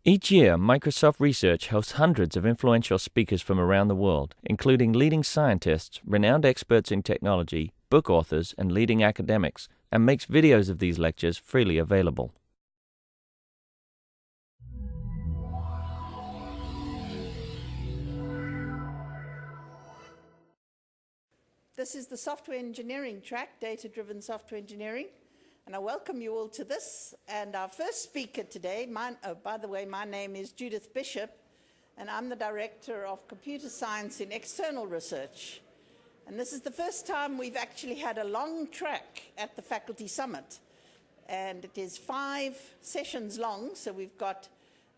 Each year, Microsoft Research hosts hundreds of influential speakers from around the world, including leading scientists, renowned experts in technology, book authors, and leading academics, and makes videos of these lectures freely available. This is the software engineering track, data-driven software engineering, and I welcome you all to this. And our first speaker today, by the way, my name is Judith Bishop, and I'm the Director of Computer Science in External Research. And this is the first time we've actually had a long track at the Faculty Summit. And it is 5 sessions long, so we've got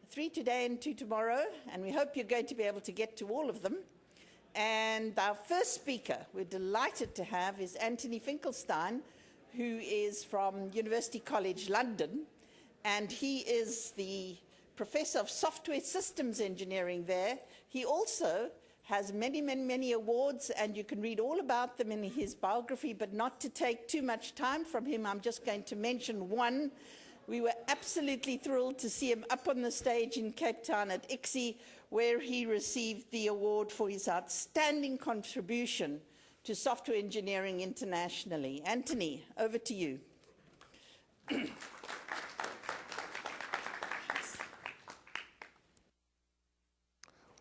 3 today and 2 tomorrow, and we hope you're going to be able to get to all of them. And our first speaker we're delighted to have is Anthony Finkelstein, who is from University College London, and he is the Professor of Software Systems Engineering there. He also has many, many, many awards, and you can read all about them in his biography, but not to take too much time from him, I'm just going to mention one. We were absolutely thrilled to see him up on the stage in Cape Town at ICSI, where he received the award for his outstanding contribution to software engineering internationally. Anthony, over to you.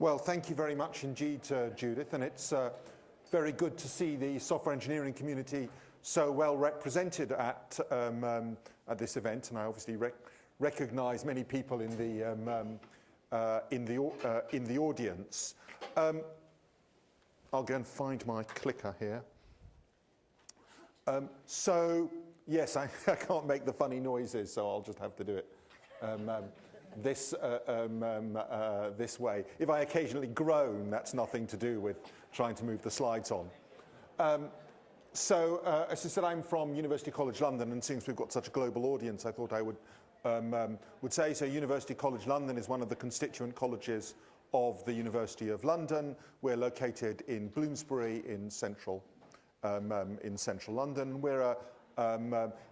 Well, thank you very much indeed, Judith, and it's very good to see the software engineering community so well represented at this event, and I obviously recognize many people in the audience. I'll go and find my clicker here. So yes, I can't make the funny noises, so I'll just have to do it this way. If I occasionally groan, that's nothing to do with trying to move the slides on. So as I said, I'm from University College London, and since we've got such a global audience, I thought I would say so. University College London is one of the constituent colleges of the University of London. We're located in Bloomsbury in central London. We're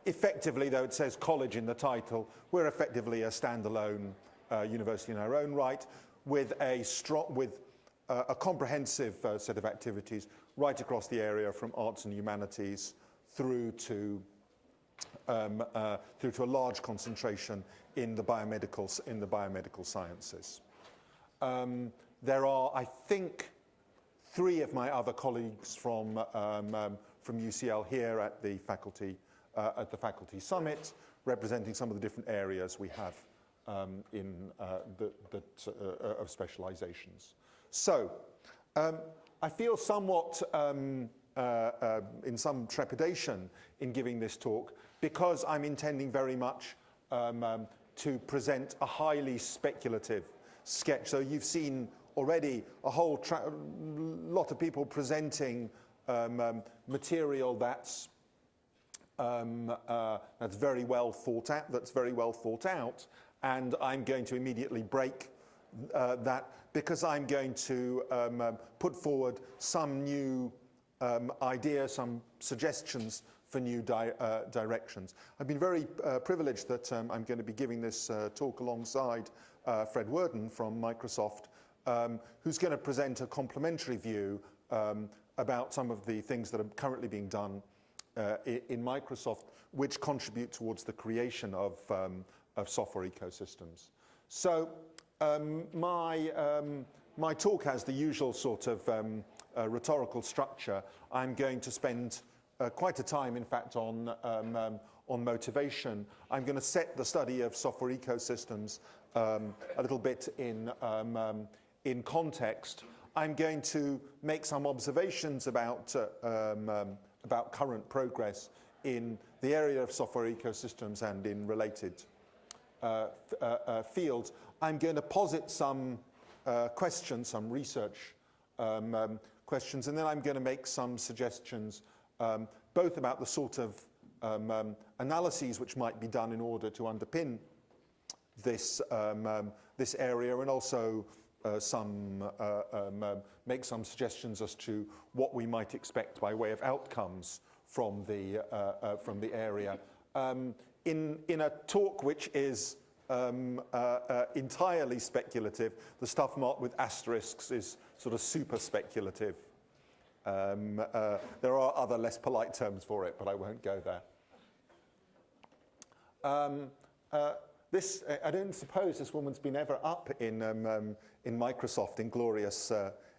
effectively, though it says college in the title, we're effectively a standalone university in our own right, with a comprehensive set of activities right across the area, from arts and humanities through to a large concentration in the biomedical sciences. There are, I think, 3 of my other colleagues from UCL here at the faculty summit, representing some of the different areas we have of specializations. So I feel somewhat in some trepidation in giving this talk, because I'm intending very much to present a highly speculative sketch. So you've seen already a whole lot of people presenting material that's very well thought out, and I'm going to immediately break that, because I'm going to put forward some new ideas, some suggestions for new directions. I've been very privileged that I'm going to be giving this talk alongside Fred Worden from Microsoft, who's going to present a complementary view about some of the things that are currently being done in Microsoft, which contribute towards the creation of software ecosystems. So my talk has the usual sort of rhetorical structure. I'm going to spend quite a time, in fact, on motivation. I'm going to set the study of software ecosystems a little bit in context. I'm going to make some observations about current progress in the area of software ecosystems and in related fields. I'm going to posit some questions, some research questions, and then I'm going to make some suggestions both about the sort of analyses which might be done in order to underpin this area, and also make some suggestions as to what we might expect by way of outcomes from the area. In a talk which is entirely speculative. The stuff marked with asterisks is sort of super speculative. There are other less polite terms for it, but I won't go there. I don't suppose this woman's been ever up in Microsoft in glorious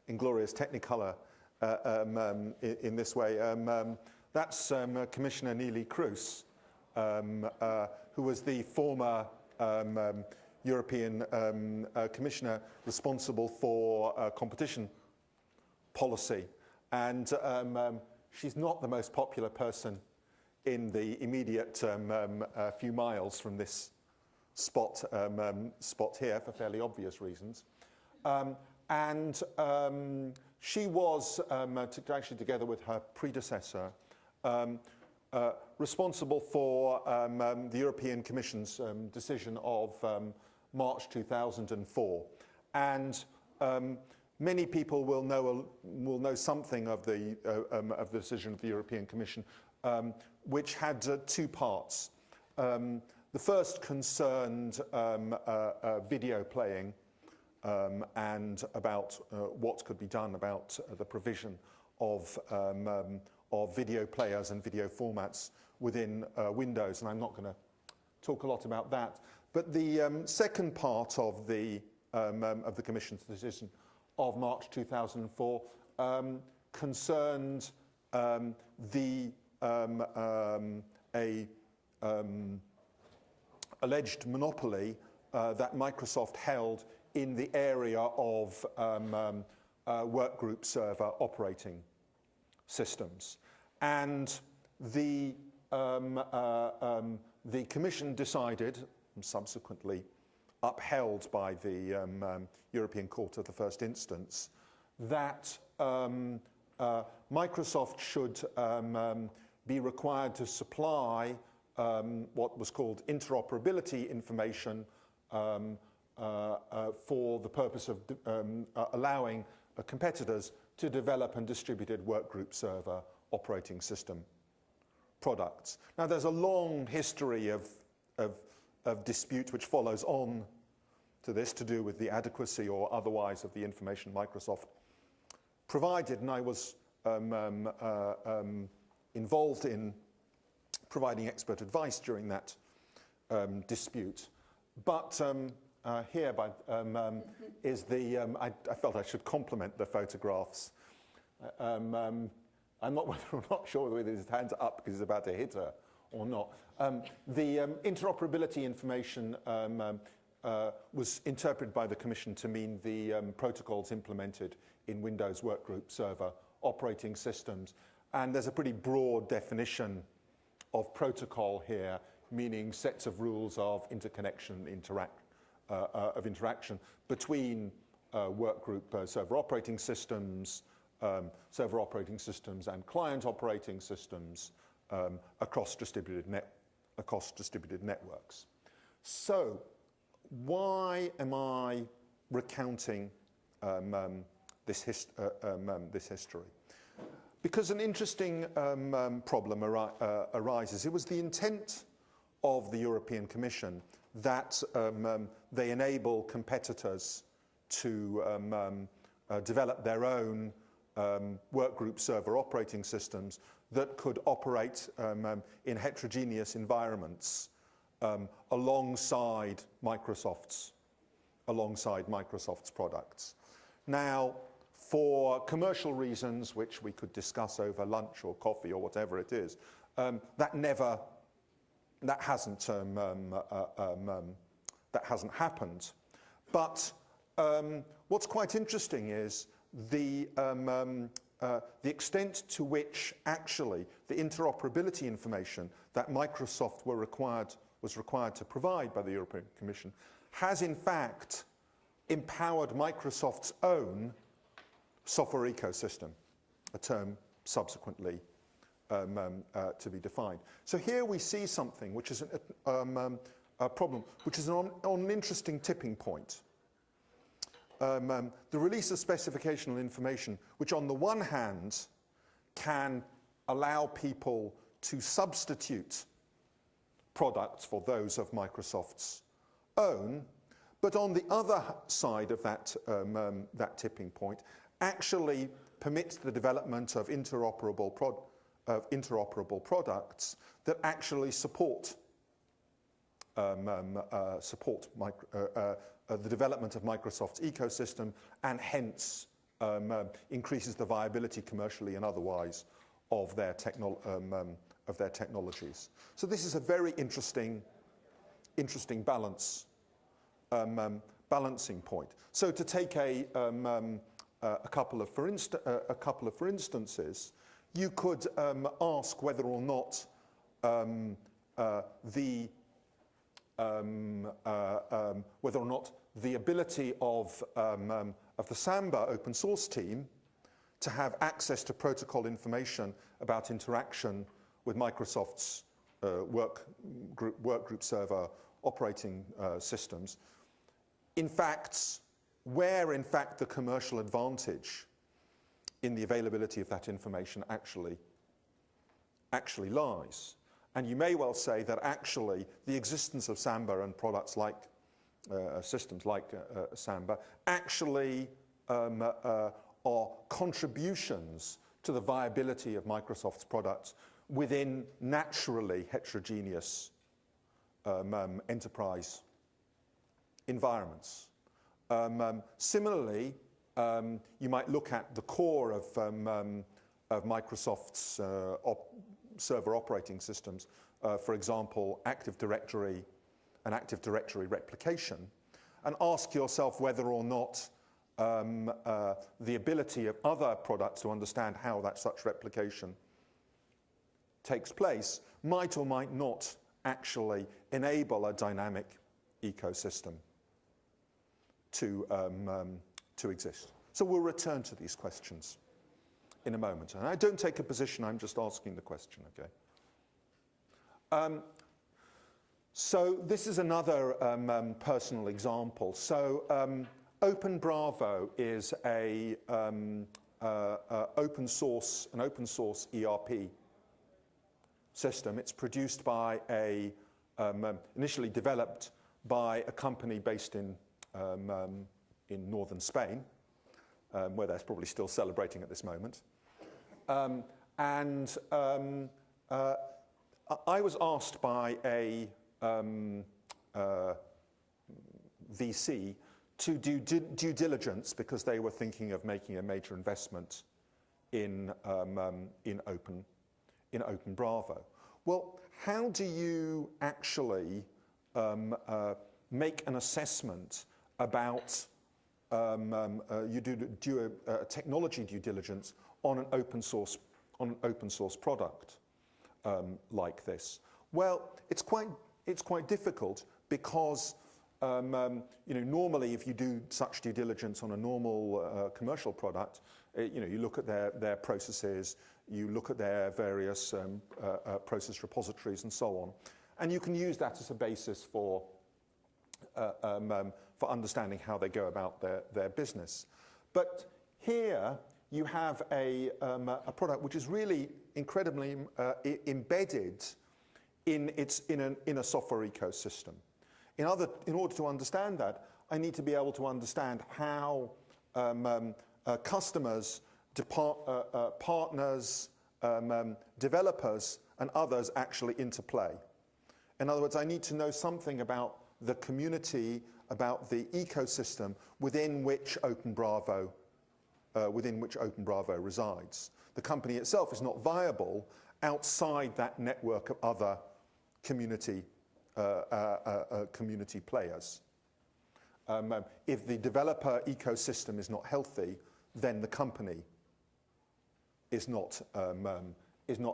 Technicolor in this way. That's Commissioner Neelie Kroes, who was the former European Commissioner responsible for competition policy. And she's not the most popular person in the immediate few miles from this spot here for fairly obvious reasons. She was, actually together with her predecessor, responsible for the European Commission's decision of March 2004. And many people will know something of the decision of the European Commission, which had two parts. The first concerned video playing and about what could be done about the provision of video players and video formats within Windows, and I'm not going to talk a lot about that. But the second part of the Commission's decision of March 2004 concerned alleged monopoly that Microsoft held in the area of workgroup server operating systems. And the Commission decided, subsequently upheld by the European Court of the first instance, that Microsoft should be required to supply what was called interoperability information for the purpose of allowing competitors to develop and distributed workgroup server operating system products. Now, there's a long history of dispute which follows on to this to do with the adequacy or otherwise of the information Microsoft provided, and I was involved in providing expert advice during that dispute. But here is the, I felt I should compliment the photographs. I'm not sure whether his hands are up because he's about to hit her or not. The interoperability information was interpreted by the Commission to mean the protocols implemented in Windows Workgroup Server operating systems. And there's a pretty broad definition of protocol here, meaning sets of rules of interconnection, interaction between workgroup server operating systems, and client operating systems across distributed networks. So, why am I recounting this history? Because an interesting problem arises. It was the intent of the European Commission that they enable competitors to develop their own workgroup server operating systems that could operate in heterogeneous environments alongside Microsoft's products. Now, for commercial reasons, which we could discuss over lunch or coffee or whatever it is, that hasn't happened. But what's quite interesting is the extent to which actually the interoperability information that Microsoft was required to provide by the European Commission has in fact empowered Microsoft's own software ecosystem, a term subsequently to be defined. So here we see something which is a problem, which is on an interesting tipping point. The release of specificational information, which on the one hand can allow people to substitute products for those of Microsoft's own, but on the other side of that, that tipping point, actually permits the development of interoperable products that actually support the development of Microsoft's ecosystem, and hence increases the viability commercially and otherwise of their technologies. So this is a very interesting balancing point. So to take a couple of for instances, you could ask whether or not the ability of the Samba open source team to have access to protocol information about interaction with Microsoft's work group server operating systems, where in fact the commercial advantage in the availability of that information actually lies. And you may well say that actually the existence of Samba and products like systems like Samba actually are contributions to the viability of Microsoft's products within naturally heterogeneous enterprise environments. Similarly, you might look at the core of Microsoft's server operating systems, for example, Active Directory and Active Directory replication, and ask yourself whether or not the ability of other products to understand how such replication takes place might or might not actually enable a dynamic ecosystem to exist. So we'll return to these questions in a moment. And I don't take a position, I'm just asking the question, okay? So this is another personal example. So Openbravo is an open source ERP system. It's produced by initially developed by a company based in northern Spain, where they're probably still celebrating at this moment. I was asked by a VC to do due diligence because they were thinking of making a major investment in Openbravo. Well, how do you actually make an assessment about you do technology due diligence on an open source product like this? Well, it's quite difficult because normally if you do such due diligence on a normal commercial product, you look at their processes, you look at their various process repositories and so on, and you can use that as a basis for understanding how they go about their business. But here you have a product which is really incredibly embedded in a software ecosystem. In order to understand that, I need to be able to understand how customers, partners, developers, and others actually interplay. In other words, I need to know something about the community, about the ecosystem within which Openbravo resides. The company itself is not viable outside that network of other community players. If the developer ecosystem is not healthy, then the company is not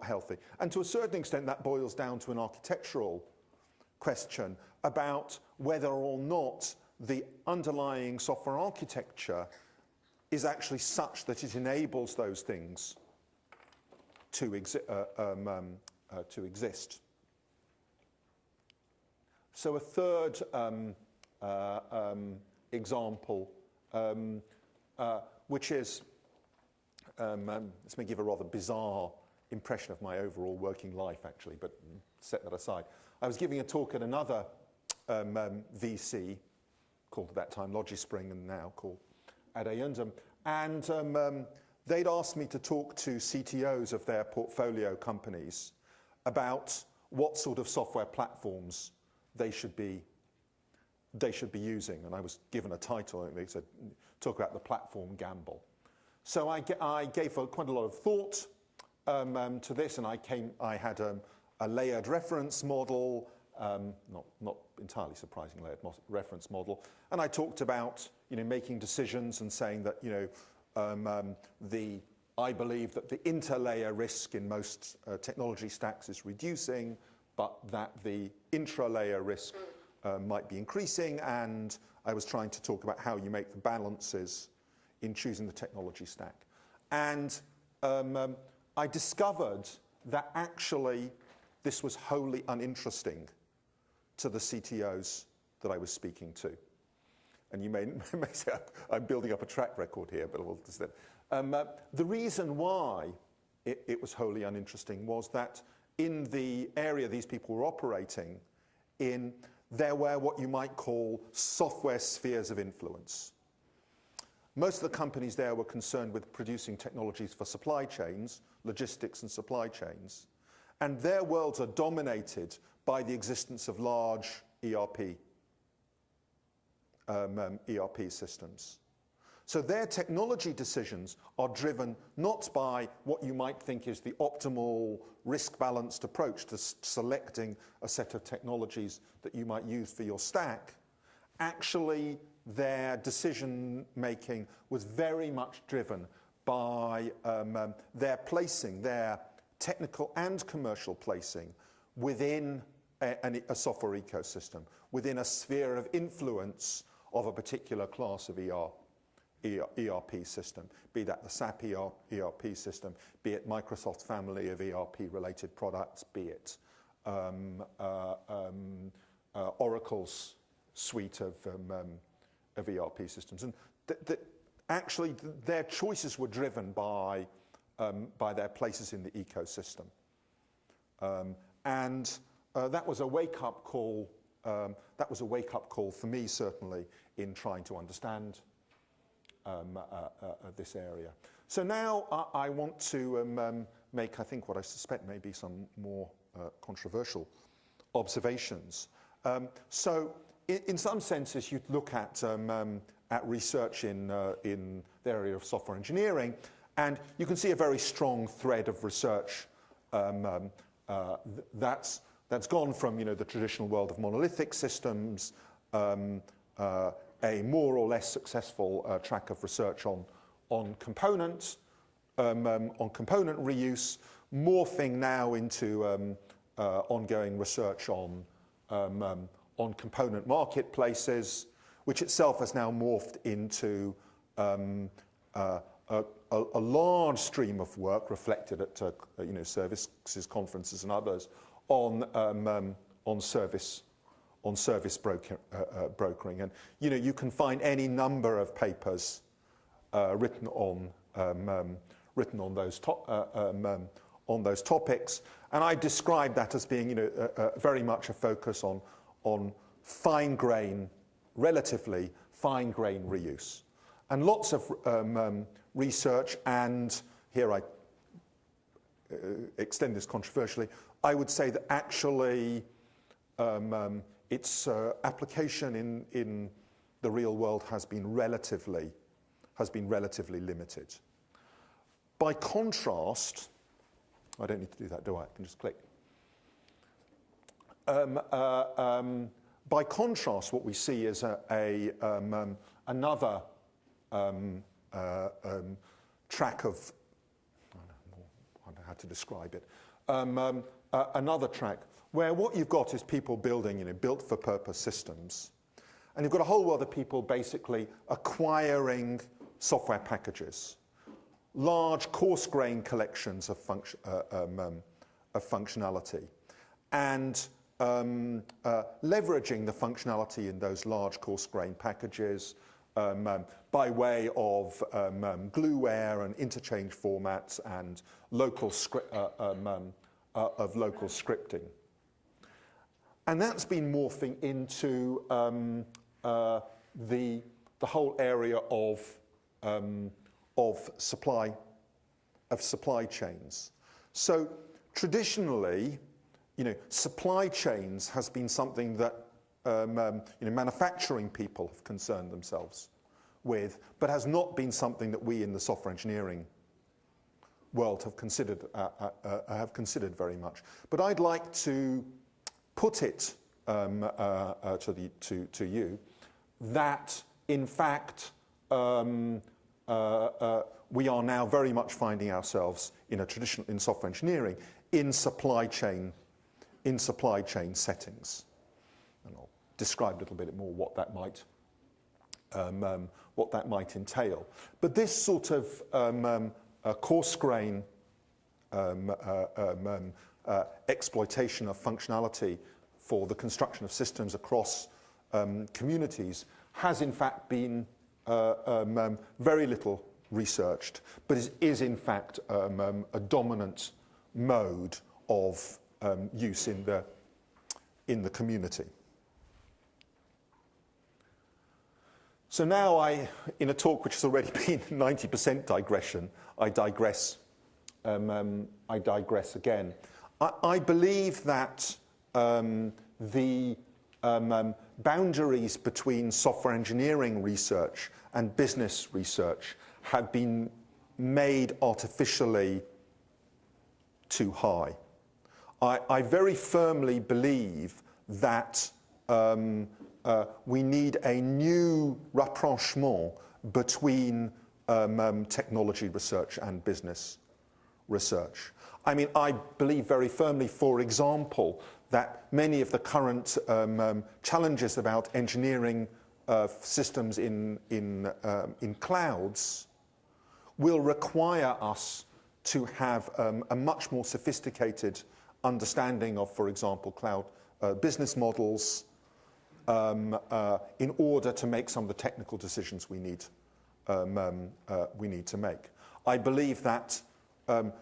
healthy. And to a certain extent, that boils down to an architectural question about whether or not the underlying software architecture is actually such that it enables those things to exist. So a third example, which is, this may give a rather bizarre impression of my overall working life, actually, but set that aside. I was giving a talk at another VC, called at that time Logispring and now called Adayundum. And they'd asked me to talk to CTOs of their portfolio companies about what sort of software platforms they should be using. And I was given a title, and they said, talk about the platform gamble. So I gave quite a lot of thought to this, and I had a layered reference model, not entirely surprising layered reference model, and I talked about making decisions and saying that I believe that the interlayer risk in most technology stacks is reducing, but that the intralayer risk might be increasing, and I was trying to talk about how you make the balances in choosing the technology stack. And I discovered that actually this was wholly uninteresting to the CTOs that I was speaking to. And you may say I'm building up a track record here, but we'll just the reason why it was wholly uninteresting was that in the area these people were operating in, there were what you might call software spheres of influence. Most of the companies there were concerned with producing technologies for supply chains, logistics and supply chains, and their worlds are dominated by the existence of large ERP systems. So their technology decisions are driven not by what you might think is the optimal risk-balanced approach to selecting a set of technologies that you might use for your stack. Actually, their decision-making was very much driven by their placing, their technical and commercial placing within a software ecosystem, within a sphere of influence of a particular class of ERP system, be that the SAP ERP system, be it Microsoft's family of ERP-related products, be it Oracle's suite of ERP systems. And actually, their choices were driven by their places in the ecosystem. That was a wake-up call. That was a wake-up call for me, certainly, in trying to understand this area. So now I want to make, I think, what I suspect may be some more controversial observations. So in some senses, you'd look at research in the area of software engineering, and you can see a very strong thread of research that's gone from the traditional world of monolithic systems, a more or less successful track of research on components, on component reuse, morphing now into ongoing research on component marketplaces, which itself has now morphed into a large stream of work reflected at services conferences and others on service brokering, and you can find any number of papers written on those topics, and I describe that as being very much a focus on relatively fine-grain reuse, and lots of research. And here I extend this controversially. I would say that actually its application in the real world has been relatively limited. By contrast, I don't need to do that, do I? I can just click. By contrast, what we see is another track of, I don't know how to describe it, another track where what you've got is people building, built-for-purpose systems, and you've got a whole world of people basically acquiring software packages, large coarse-grained collections of functionality, and leveraging the functionality in those large coarse-grained packages by way of glueware and interchange formats and local scripting. And that's been morphing into the whole area of supply chains. So traditionally, supply chains has been something that manufacturing people have concerned themselves with, but has not been something that we in the software engineering world have considered very much. But I'd like to put it to you that, in fact, we are now very much finding ourselves in software engineering in supply chain settings, and I'll describe a little bit more what that might entail. But this sort of coarse-grain exploitation of functionality for the construction of systems across communities has in fact been very little researched, but is in fact a dominant mode of use in the community. So now in a talk which has already been 90% digression, I digress again. I believe that the boundaries between software engineering research and business research have been made artificially too high. I very firmly believe that we need a new rapprochement between technology research and business research. I mean, I believe very firmly, for example, that many of the current challenges about engineering systems in clouds will require us to have a much more sophisticated understanding of, for example, cloud business models in order to make some of the technical decisions we need to make. I believe that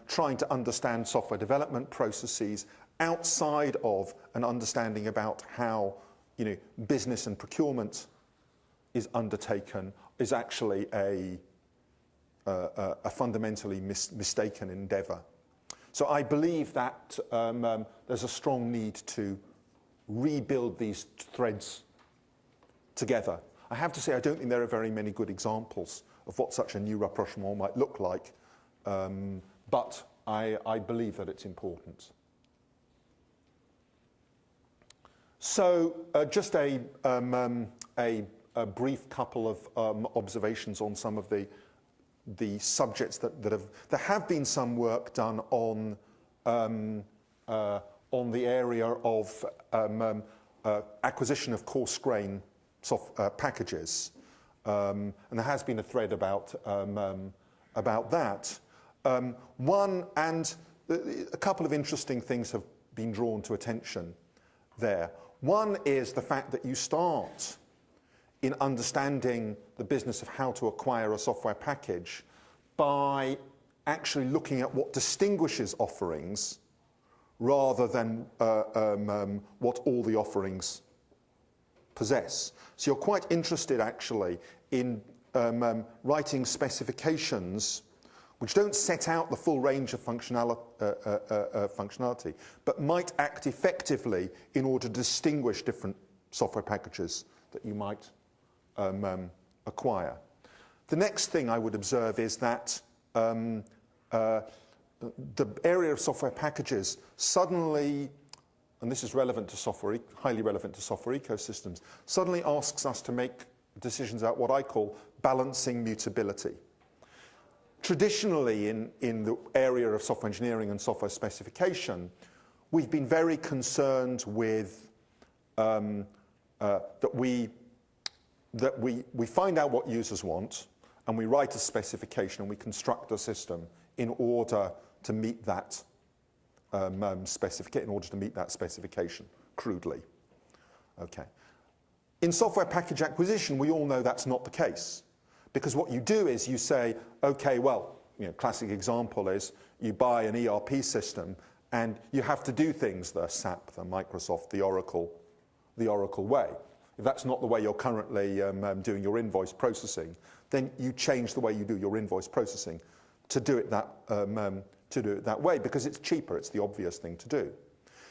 trying to understand software development processes outside of an understanding about how business and procurement is undertaken is actually a fundamentally mistaken endeavour. So I believe that there's a strong need to rebuild these threads together. I have to say I don't think there are very many good examples of what such a new rapprochement might look like, but I believe that it's important. So just a brief couple of observations on some of the subjects that there have been some work done on the area of acquisition of coarse-grain packages, and there has been a thread about that. One, and a couple of interesting things have been drawn to attention there. One is the fact that you start in understanding the business of how to acquire a software package by actually looking at what distinguishes offerings rather than what all the offerings possess. So you're quite interested actually in writing specifications which don't set out the full range of functionality, but might act effectively in order to distinguish different software packages that you might acquire. The next thing I would observe is that the area of software packages suddenly, and this is relevant to software, highly relevant to software ecosystems, suddenly asks us to make decisions about what I call balancing mutability. Traditionally, in the area of software engineering and software specification, we've been very concerned with that we find out what users want, and we write a specification, and we construct a system in order to meet that specification, crudely. Okay. In software package acquisition, we all know that's not the case. Because what you do is you say, okay, well, classic example is you buy an ERP system and you have to do things, the SAP, the Microsoft, the Oracle the Oracle way. If that's not the way you're currently doing your invoice processing, then you change the way you do your invoice processing to do it that way, because it's cheaper. It's the obvious thing to do.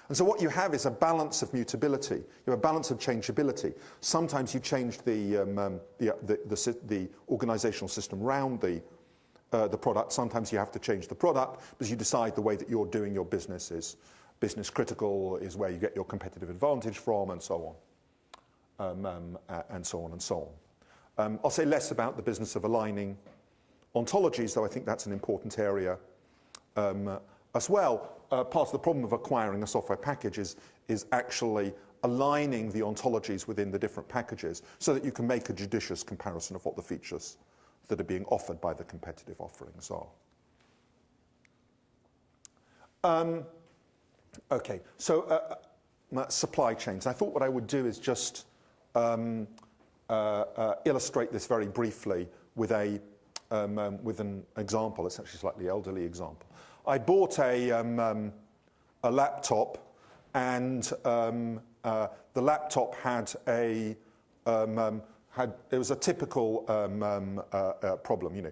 And so what you have is a balance of mutability. You have a balance of changeability. Sometimes you change the organizational system around the product. Sometimes you have to change the product because you decide the way that you're doing your business is business critical, is where you get your competitive advantage from, and so on, and so on and so on. I'll say less about the business of aligning ontologies, though I think that's an important area as well. Part of the problem of acquiring a software package is actually aligning the ontologies within the different packages so that you can make a judicious comparison of what the features that are being offered by the competitive offerings are. Okay, so supply chains. I thought what I would do is just illustrate this very briefly with an example. It's actually a slightly elderly example. I bought a laptop, and the laptop had it was a typical problem,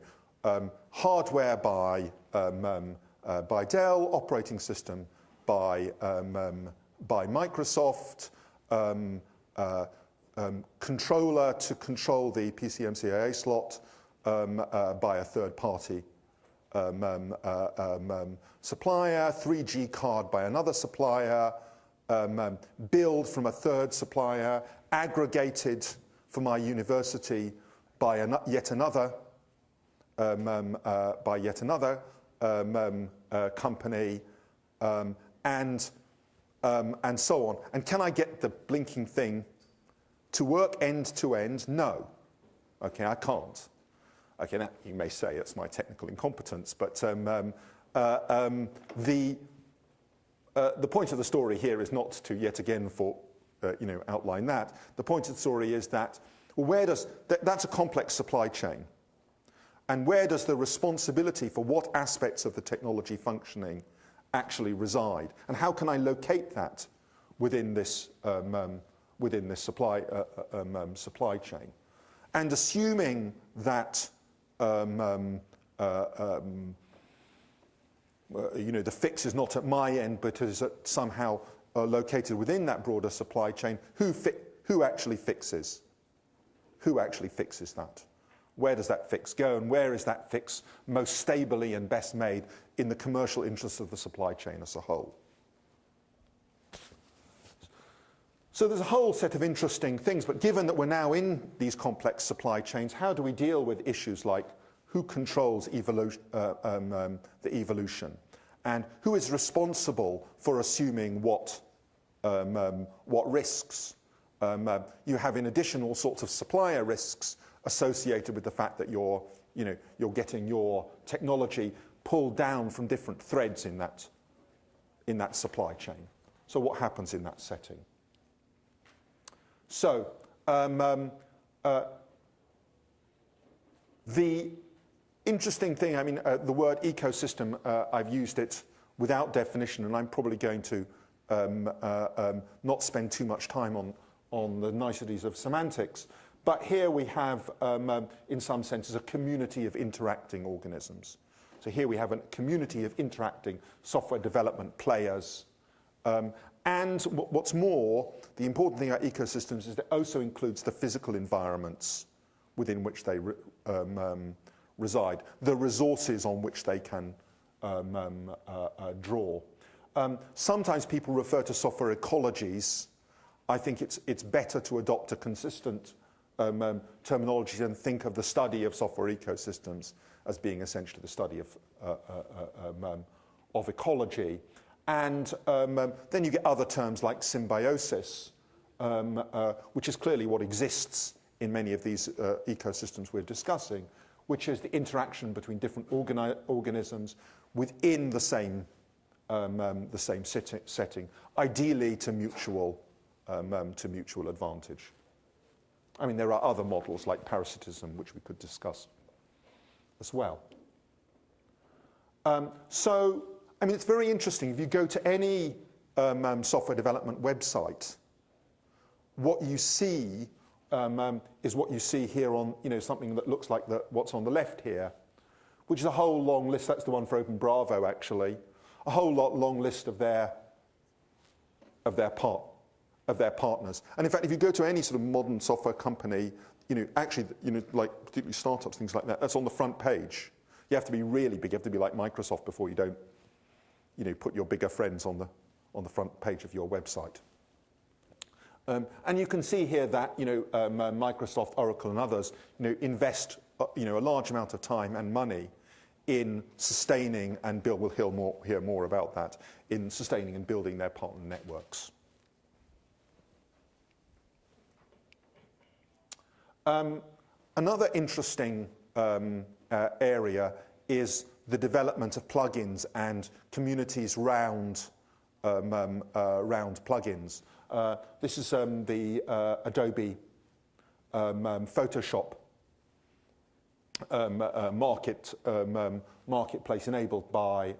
hardware by Dell, operating system by Microsoft, controller to control the PCMCIA slot by a third party supplier, 3G card by another supplier, build from a third supplier, aggregated for my university by yet another company, and so on. And can I get the blinking thing to work end to end? No. Okay, I can't. Okay, now you may say it's my technical incompetence, but the point of the story here is not to yet again outline that. The point of the story is that that's a complex supply chain, and where does the responsibility for what aspects of the technology functioning actually reside, and how can I locate that within this supply chain, and assuming that the fix is not at my end, but is somehow located within that broader supply chain. Who actually fixes? Who actually fixes that? Where does that fix go, and where is that fix most stably and best made in the commercial interests of the supply chain as a whole? So there's a whole set of interesting things, but given that we're now in these complex supply chains, how do we deal with issues like who controls the evolution, and who is responsible for assuming what risks? You have, in addition, all sorts of supplier risks associated with the fact that you're getting your technology pulled down from different threads in that supply chain. So what happens in that setting? So the interesting thing, the word ecosystem, I've used it without definition, and I'm probably going to not spend too much time on the niceties of semantics. But here we have, in some senses, a community of interacting organisms. So here we have a community of interacting software development players. And what's more, the important thing about ecosystems is that it also includes the physical environments within which they reside, the resources on which they can draw. Sometimes people refer to software ecologies. I think it's better to adopt a consistent terminology and think of the study of software ecosystems as being essentially the study of ecology. And then you get other terms like symbiosis, which is clearly what exists in many of these ecosystems we're discussing, which is the interaction between different organisms within the same setting, ideally to mutual advantage. There are other models like parasitism, which we could discuss as well. It's very interesting. If you go to any software development website, what you see is what you see here on, something that looks like what's on the left here, which is a whole long list. That's the one for Openbravo, actually. A whole long list of their partners. And in fact, if you go to any sort of modern software company, like particularly startups, things like that, that's on the front page. You have to be really big. You have to be like Microsoft before you don't, put your bigger friends on the front page of your website. And you can see here that, Microsoft, Oracle, and others, invest, a large amount of time and money in sustaining and build. We'll hear more about that, in sustaining and building their partner networks. Another interesting area is the development of plugins and communities around plugins. This is the Adobe Photoshop marketplace enabled by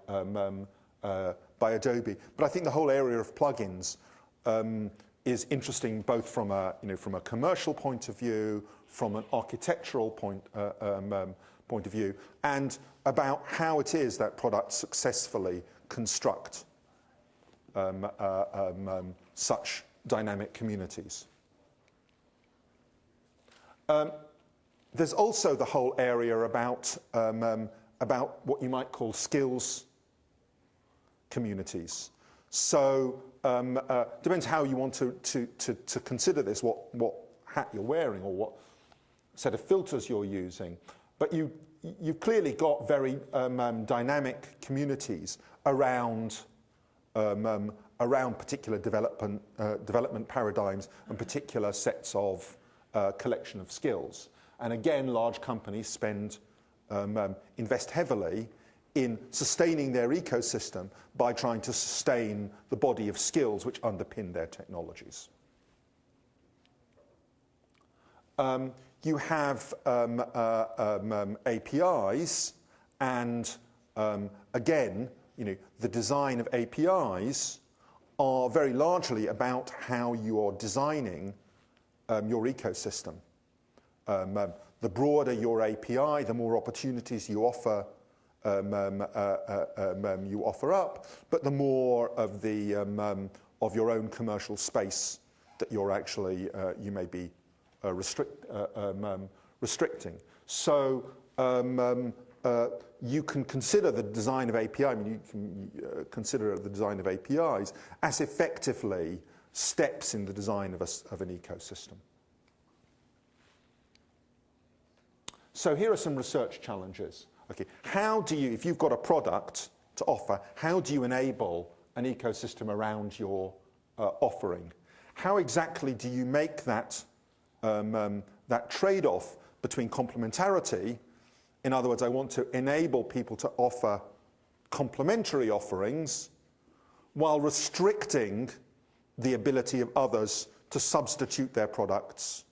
Adobe. But I think the whole area of plugins is interesting both from a commercial point of view, from an architectural point of view, and about how it is that products successfully construct such dynamic communities. There's also the whole area about what you might call skills communities. So depends how you want to consider this, what hat you're wearing or what set of filters you're using. But you've clearly got very dynamic communities around particular development paradigms and particular sets of collection of skills. And again, large companies invest heavily in sustaining their ecosystem by trying to sustain the body of skills which underpin their technologies. You have APIs, and again, the design of APIs are very largely about how you are designing your ecosystem. The broader your API, the more opportunities you offer up, but the more of of your own commercial space that you're actually you may be restricting. So you can consider the design of API. You can consider the design of APIs as effectively steps in the design of an ecosystem. So here are some research challenges. Okay, how do you, if you've got a product to offer, how do you enable an ecosystem around your offering? How exactly do you make that trade-off between complementarity? In other words, I want to enable people to offer complementary offerings while restricting the ability of others to substitute their products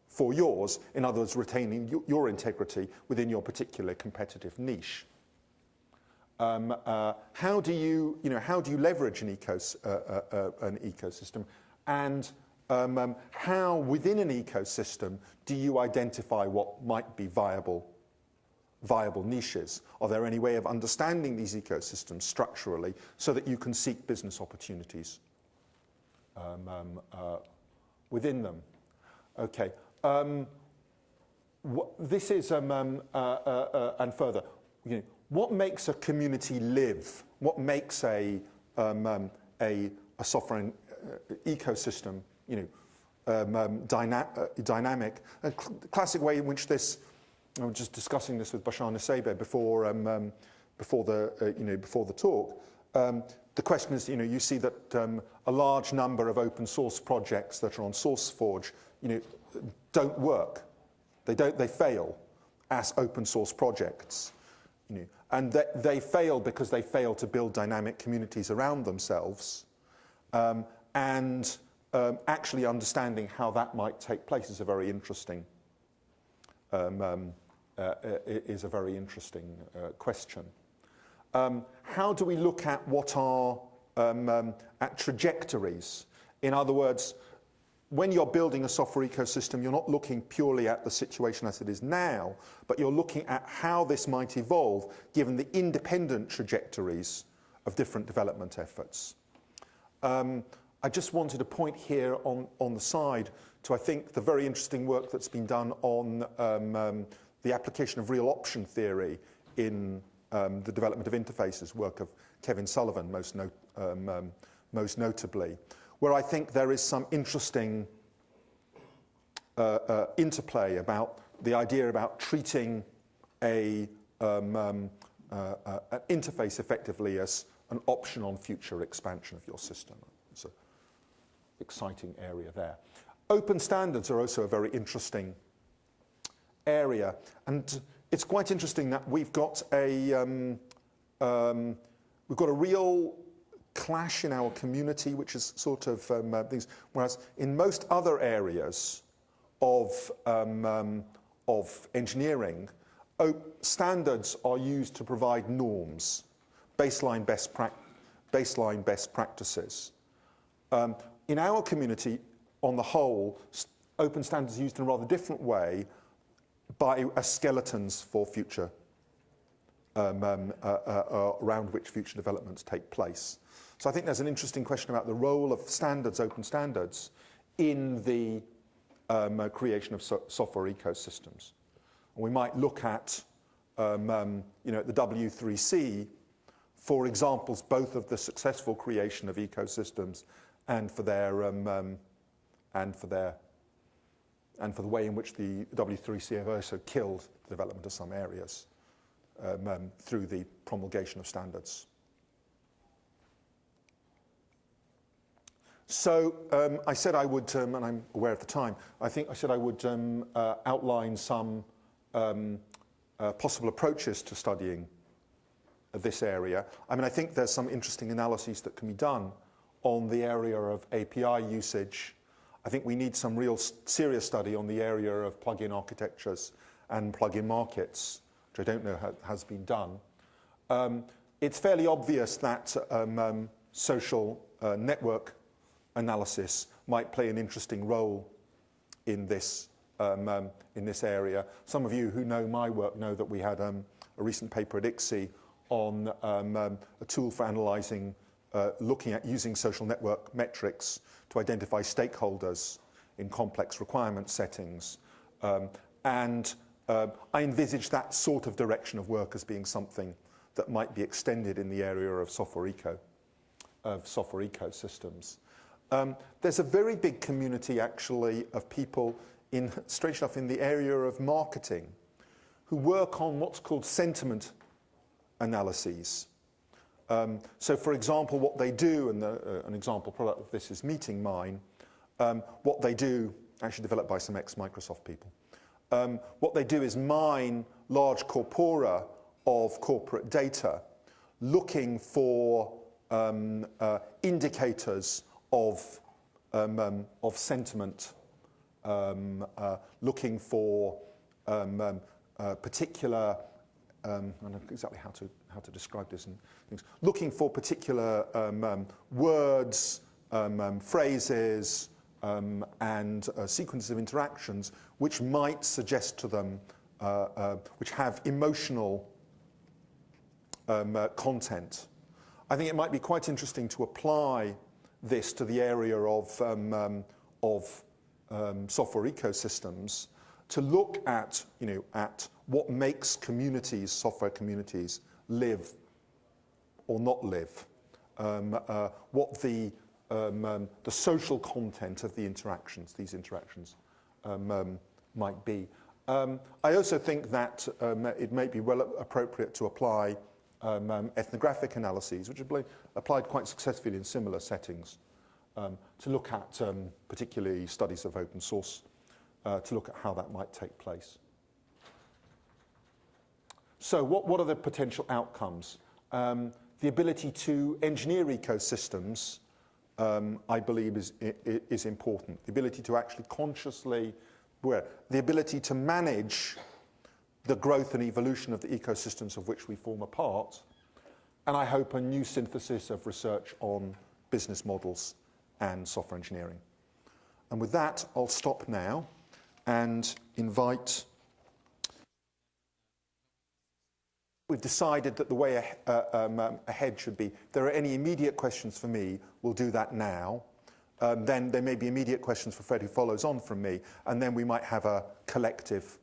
for yours, in other words, retaining your integrity within your particular competitive niche. How do you leverage an ecosystem, and how within an ecosystem do you identify what might be viable niches? Are there any way of understanding these ecosystems structurally so that you can seek business opportunities within them? Okay. This is and further. What makes a community live? What makes a software ecosystem, dynamic? A classic way in which this, I was just discussing this with Bashar Nasebe before the talk. The question is, you see that a large number of open source projects that are on SourceForge, don't work. They fail as open source projects. And they fail because they fail to build dynamic communities around themselves. And actually understanding how that might take place is a very interesting question. How do we look at what are at trajectories? In other words, when you're building a software ecosystem, you're not looking purely at the situation as it is now, but you're looking at how this might evolve given the independent trajectories of different development efforts. I just wanted to point here on the side to, I think, the very interesting work that's been done on the application of real option theory in the development of interfaces, work of Kevin Sullivan most notably, where I think there is some interesting interplay about the idea about treating an interface effectively as an option on future expansion of your system. It's an exciting area there. Open standards are also a very interesting area, and it's quite interesting that we've got a real clash in our community, which is sort of things. Whereas in most other areas of engineering, standards are used to provide norms, baseline best practices. In our community, on the whole, open standards are used in a rather different way as skeletons for future, around which future developments take place. So I think there's an interesting question about the role of standards, open standards, in the creation of software ecosystems. And we might look at, the W3C for examples both of the successful creation of ecosystems and for the way in which the W3C have also killed the development of some areas through the promulgation of standards. So I said I would, and I'm aware of the time, I said I would outline some possible approaches to studying this area. I mean, I think there's some interesting analyses that can be done on the area of API usage. I think we need some real serious study on the area of plugin architectures and plugin markets, which I don't know has been done. It's fairly obvious that social network analysis might play an interesting role in this area. Some of you who know my work know that we had a recent paper at ICSE on a tool for analysing, looking at using social network metrics to identify stakeholders in complex requirement settings. And I envisage that sort of direction of work as being something that might be extended in the area of software ecosystems. There's a very big community, actually, of people, strange enough, in the area of marketing, who work on what's called sentiment analyses. So, for example, what they do, and an example product of this is Meeting Mine, what they do, actually developed by some ex-Microsoft people, what they do is mine large corpora of corporate data, looking for indicators of sentiment, looking for particular, I don't know exactly how to describe this and things, looking for particular words, phrases, and sequences of interactions which might suggest to them, which have emotional content. I think it might be quite interesting to apply this to the area of software ecosystems, to look at, at what makes communities, software communities, live or not live, what the social content of these interactions might be. I also think that it may be well appropriate to apply ethnographic analyses, which have applied quite successfully in similar settings, to look at particularly studies of open source, to look at how that might take place. So what are the potential outcomes? The ability to engineer ecosystems, I believe, is important. The ability to actually consciously, the ability to manage the growth and evolution of the ecosystems of which we form a part, and I hope a new synthesis of research on business models and software engineering. And with that, I'll stop now and invite... We've decided that the way ahead should be, if there are any immediate questions for me, we'll do that now. Then there may be immediate questions for Fred, who follows on from me, and then we might have a collective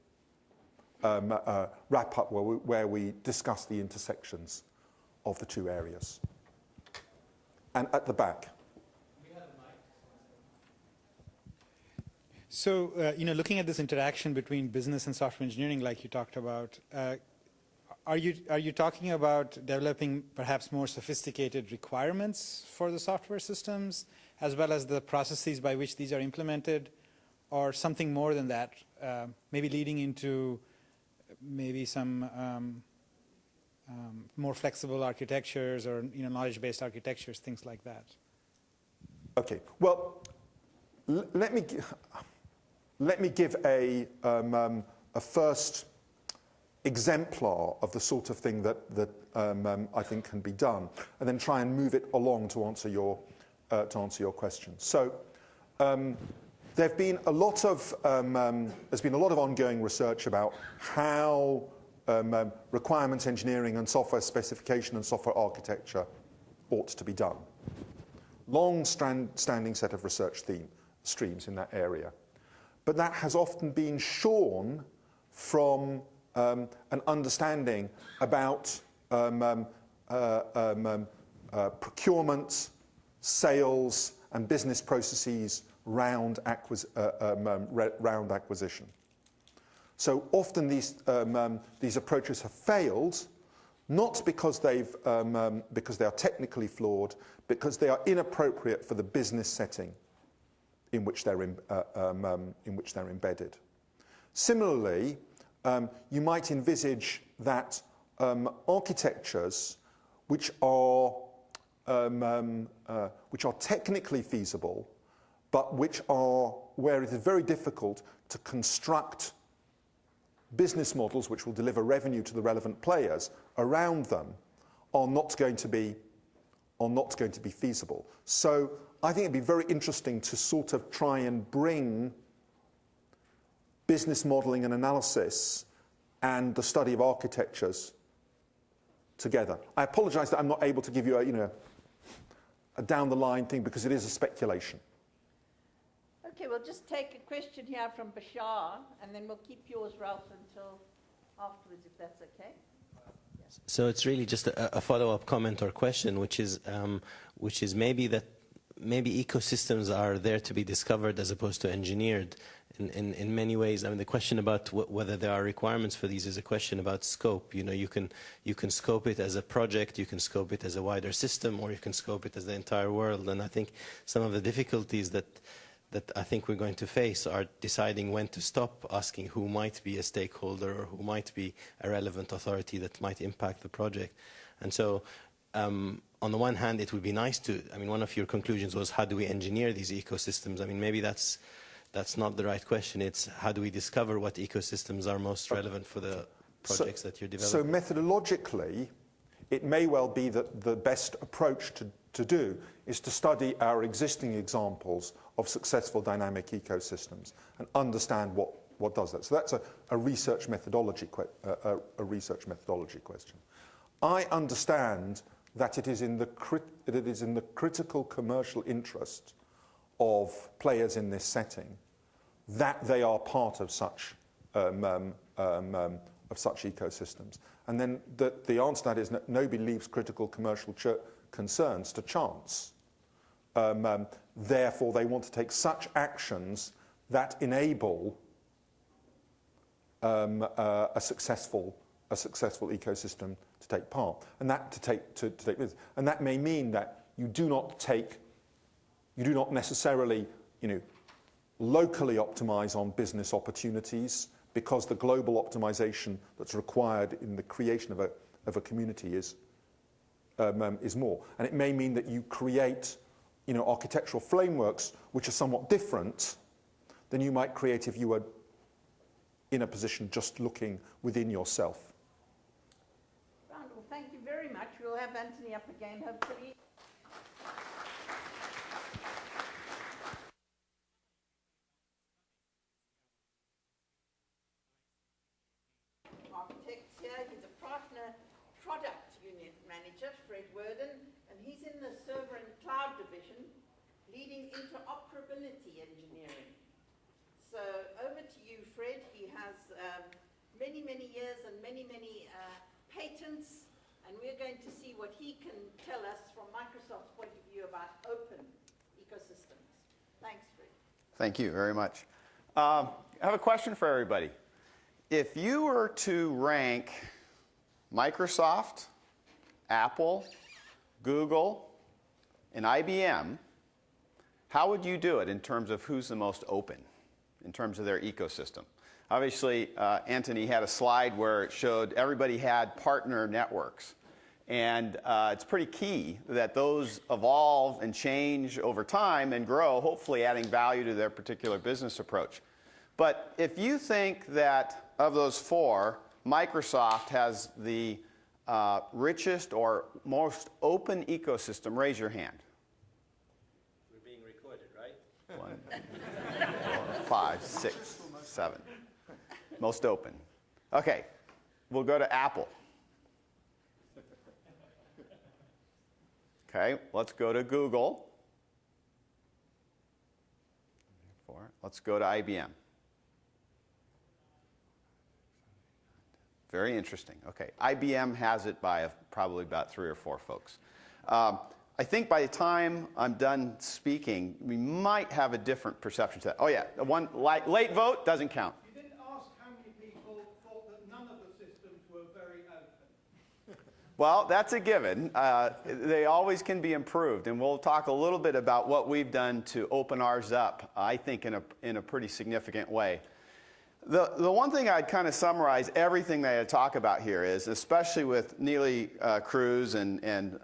wrap-up where we discuss the intersections of the two areas. And at the back. So, looking at this interaction between business and software engineering, like you talked about, are you talking about developing perhaps more sophisticated requirements for the software systems, as well as the processes by which these are implemented, or something more than that, maybe leading into maybe some more flexible architectures or knowledge-based architectures, things like that? Okay. Well, let me give a first exemplar of the sort of thing that I think can be done, and then try and move it along to answer your question. So, there's been a lot of ongoing research about how requirements engineering and software specification and software architecture ought to be done. Long-standing set of research streams in that area, but that has often been shorn from an understanding about procurement, sales, and business processes round acquisition. So often these approaches have failed, not because they are technically flawed, because they are inappropriate for the business setting in which they're embedded. Similarly, you might envisage that architectures which are technically feasible, but where it is very difficult to construct business models which will deliver revenue to the relevant players around them, are not going to be feasible. So I think it'd be very interesting to sort of try and bring business modeling and analysis and the study of architectures together. I apologize that I'm not able to give you a down the line thing, because it is a speculation. Okay, we'll just take a question here from Bashar, and then we'll keep yours, Ralph, until afterwards, if that's okay. So it's really just a follow-up comment or question, which is maybe ecosystems are there to be discovered as opposed to engineered in many ways. I mean, the question about whether there are requirements for these is a question about scope. You can scope it as a project, you can scope it as a wider system, or you can scope it as the entire world. And I think some of the difficulties that I think we're going to face are deciding when to stop asking who might be a stakeholder or who might be a relevant authority that might impact the project. And so on the one hand, it would be nice to, I mean, one of your conclusions was how do we engineer these ecosystems? I mean, maybe that's not the right question. It's how do we discover what ecosystems are most relevant for the projects that you're developing? So methodologically, it may well be that the best approach to do is to study our existing examples of successful dynamic ecosystems and understand what does that. So that's a research methodology question. I understand that it is in the critical commercial interest of players in this setting that they are part of such ecosystems. And then the answer to that is nobody leaves critical commercial concerns to chance. Therefore, they want to take such actions that enable a successful ecosystem to take part, and that to take with. And that may mean that you do not necessarily, locally optimize on business opportunities, because the global optimization that's required in the creation of a community is more. And it may mean that you create, architectural frameworks which are somewhat different than you might create if you were in a position just looking within yourself. Right, well, thank you very much. We'll have Anthony up again, hopefully. product unit manager, Fred Worden, and he's in the server and cloud division, leading interoperability engineering. So over to you, Fred. He has many, many years and many, many patents, and we're going to see what he can tell us from Microsoft's point of view about open ecosystems. Thanks, Fred. Thank you very much. I have a question for everybody. If you were to rank Microsoft, Apple, Google, and IBM, how would you do it in terms of who's the most open, in terms of their ecosystem? Obviously, Anthony had a slide where it showed everybody had partner networks. And it's pretty key that those evolve and change over time and grow, hopefully adding value to their particular business approach. But if you think that of those four, Microsoft has the richest or most open ecosystem, raise your hand. We're being recorded, right? 1, 4, 5, 6, 7. Most open. Okay, we'll go to Apple. Okay, let's go to Google. 4. Let's go to IBM. Very interesting. Okay, IBM has it by probably about 3 or 4 folks. I think by the time I'm done speaking, we might have a different perception to that. Oh yeah, the one late vote doesn't count. You didn't ask how many people thought that none of the systems were very open. Well, that's a given. They always can be improved, and we'll talk a little bit about what we've done to open ours up, I think, in a pretty significant way. The one thing I'd kind of summarize everything that I talk about here is, especially with Neely Cruz and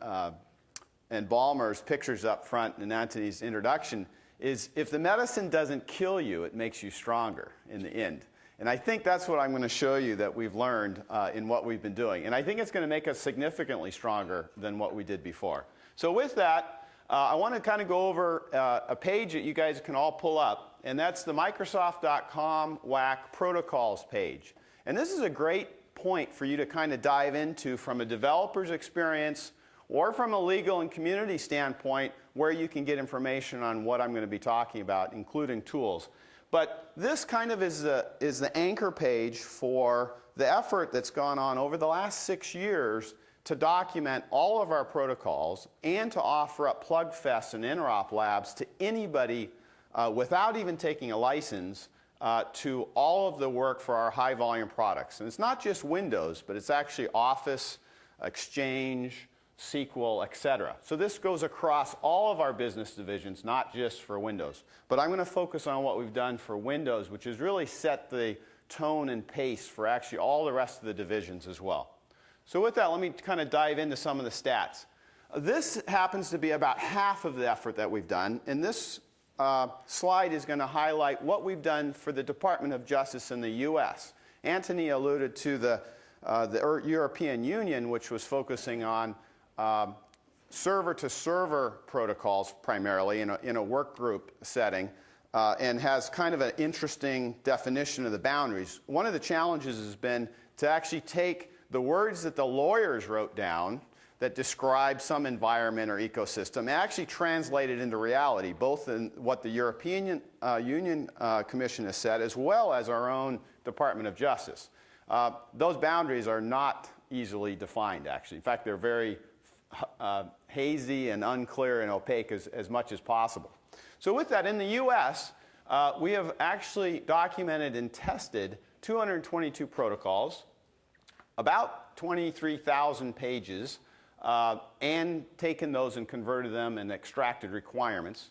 Ballmer's pictures up front in Anthony's introduction, is if the medicine doesn't kill you, it makes you stronger in the end. And I think that's what I'm going to show you that we've learned in what we've been doing. And I think it's going to make us significantly stronger than what we did before. So with that, I want to kind of go over a page that you guys can all pull up. And that's the Microsoft.com wack protocols page. And this is a great point for you to kind of dive into from a developer's experience or from a legal and community standpoint where you can get information on what I'm going to be talking about, including tools. But this kind of is the anchor page for the effort that's gone on over the last 6 years to document all of our protocols and to offer up Plugfests and Interop labs to anybody without even taking a license to all of the work for our high volume products. And it's not just Windows, but it's actually Office, Exchange, SQL, etc. So this goes across all of our business divisions, not just for Windows. But I'm going to focus on what we've done for Windows, which has really set the tone and pace for actually all the rest of the divisions as well. So with that, let me kind of dive into some of the stats. This happens to be about half of the effort that we've done. And this slide is going to highlight what we've done for the Department of Justice in the U.S. Anthony alluded to the European Union, which was focusing on server-to-server protocols primarily in a work group setting and has kind of an interesting definition of the boundaries. One of the challenges has been to actually take the words that the lawyers wrote down that describe some environment or ecosystem and actually translate it into reality, both in what the European Union Commission has said as well as our own Department of Justice. Those boundaries are not easily defined, actually. In fact, they're very hazy and unclear and opaque as much as possible. So with that, in the U.S., we have actually documented and tested 222 protocols, about 23,000 pages, and taken those and converted them and extracted requirements.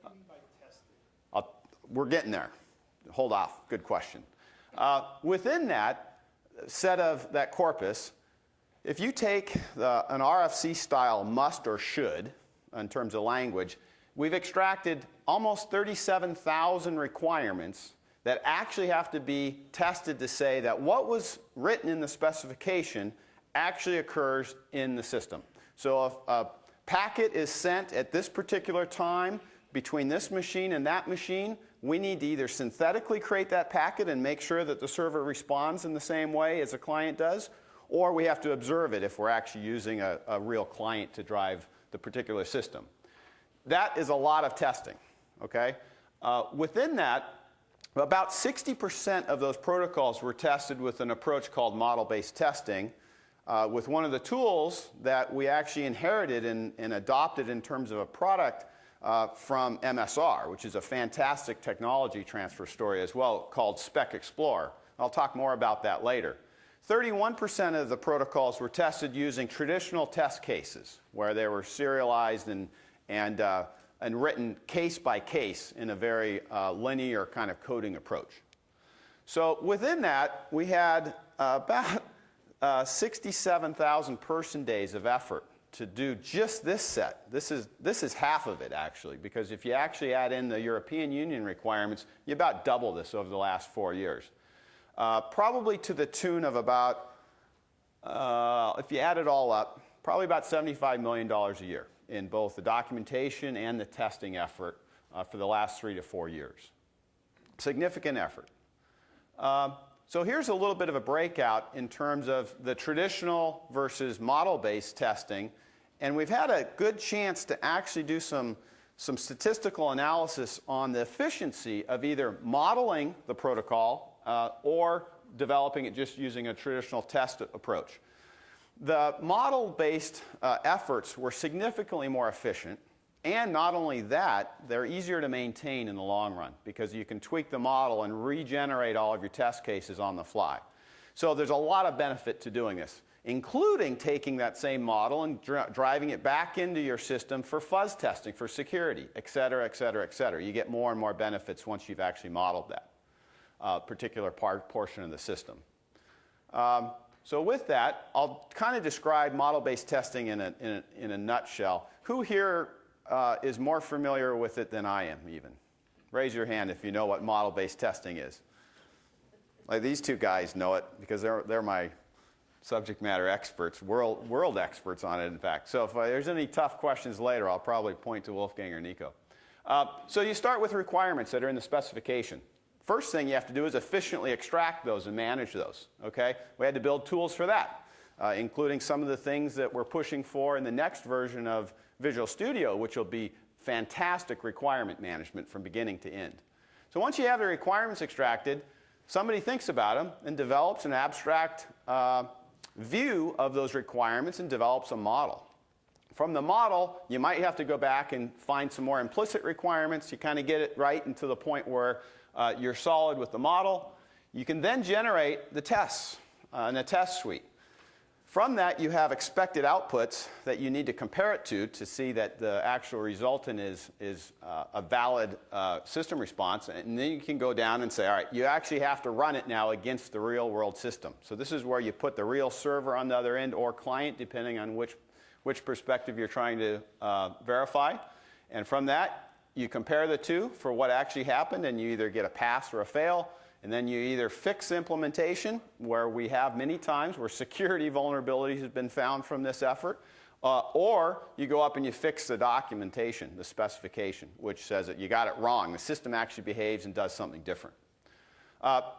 What do you mean by tested? We're getting there. Hold off. Good question. Within that set of that corpus, if you take an RFC style must or should in terms of language, we've extracted almost 37,000 requirements that actually have to be tested to say that what was written in the specification actually occurs in the system. So if a packet is sent at this particular time between this machine and that machine, we need to either synthetically create that packet and make sure that the server responds in the same way as the client does, or we have to observe it if we're actually using a real client to drive the particular system. That is a lot of testing, okay? Within that, about 60% of those protocols were tested with an approach called model-based testing, with one of the tools that we actually inherited and adopted in terms of a product from MSR, which is a fantastic technology transfer story as well, called Spec Explorer. I'll talk more about that later. 31% of the protocols were tested using traditional test cases, where they were serialized and written case by case in a very linear kind of coding approach. So within that, we had about 67,000 person days of effort to do just this set. This is half of it, actually, because if you actually add in the European Union requirements, you about double this over the last 4 years. Probably to the tune of about, if you add it all up, probably about $75 million a year in both the documentation and the testing effort for the last 3 to 4 years. Significant effort. So here's a little bit of a breakout in terms of the traditional versus model-based testing. And we've had a good chance to actually do some statistical analysis on the efficiency of either modeling the protocol or developing it just using a traditional test approach. The model-based efforts were significantly more efficient, and not only that, they're easier to maintain in the long run because you can tweak the model and regenerate all of your test cases on the fly. So there's a lot of benefit to doing this, including taking that same model and driving it back into your system for fuzz testing, for security, et cetera, et cetera, et cetera. You get more and more benefits once you've actually modeled that particular portion of the system. So with that, I'll kind of describe model-based testing in a nutshell. Who here is more familiar with it than I am, even? Raise your hand if you know what model-based testing is. Like these two guys know it because they're my subject matter experts, world experts on it, in fact. So if there's any tough questions later, I'll probably point to Wolfgang or Nico. So you start with requirements that are in the specification. First thing you have to do is efficiently extract those and manage those, okay? We had to build tools for that, including some of the things that we're pushing for in the next version of Visual Studio, which will be fantastic requirement management from beginning to end. So once you have the requirements extracted, somebody thinks about them and develops an abstract view of those requirements and develops a model. From the model, you might have to go back and find some more implicit requirements. You kind of get it right into the point where you're solid with the model. You can then generate the tests in a test suite. From that, you have expected outputs that you need to compare it to see that the actual resultant is a valid system response. And then you can go down and say, all right, you actually have to run it now against the real world system. So this is where you put the real server on the other end or client, depending on which perspective you're trying to verify. And from that, you compare the two for what actually happened, and you either get a pass or a fail. And then you either fix implementation, where we have many times where security vulnerabilities have been found from this effort, or you go up and you fix the documentation, the specification, which says that you got it wrong. The system actually behaves and does something different.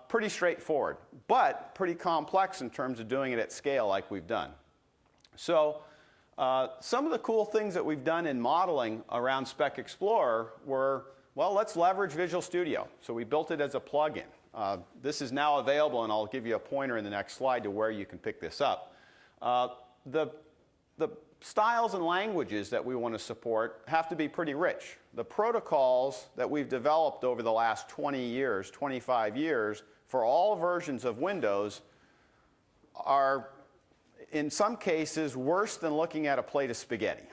Pretty straightforward, but pretty complex in terms of doing it at scale like we've done. So some of the cool things that we've done in modeling around Spec Explorer were, well, let's leverage Visual Studio. So we built it as a plugin. This is now available, and I'll give you a pointer in the next slide to where you can pick this up. The styles and languages that we want to support have to be pretty rich. The protocols that we've developed over the last 20 years, 25 years, for all versions of Windows are, in some cases, worse than looking at a plate of spaghetti.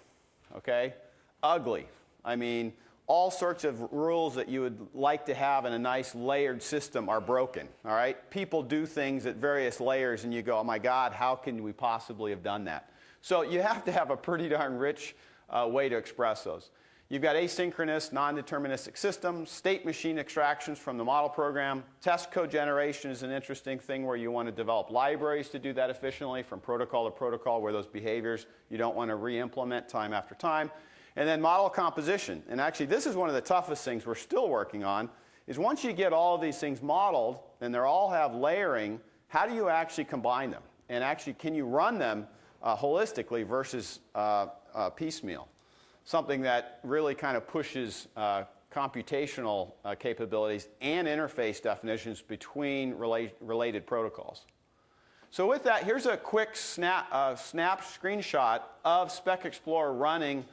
Okay? Ugly. I mean, all sorts of rules that you would like to have in a nice layered system are broken, all right? People do things at various layers, and you go, oh my God, how can we possibly have done that? So you have to have a pretty darn rich way to express those. You've got asynchronous, non-deterministic systems, state machine extractions from the model program. Test code generation is an interesting thing where you want to develop libraries to do that efficiently from protocol to protocol, where those behaviors you don't want to re-implement time after time. And then model composition. And actually, this is one of the toughest things we're still working on, is once you get all of these things modeled, and they all have layering, how do you actually combine them? and actually can you run them holistically versus piecemeal? Something that really kind of pushes computational capabilities and interface definitions between related protocols. So with that, here's a quick snap screenshot of Spec Explorer running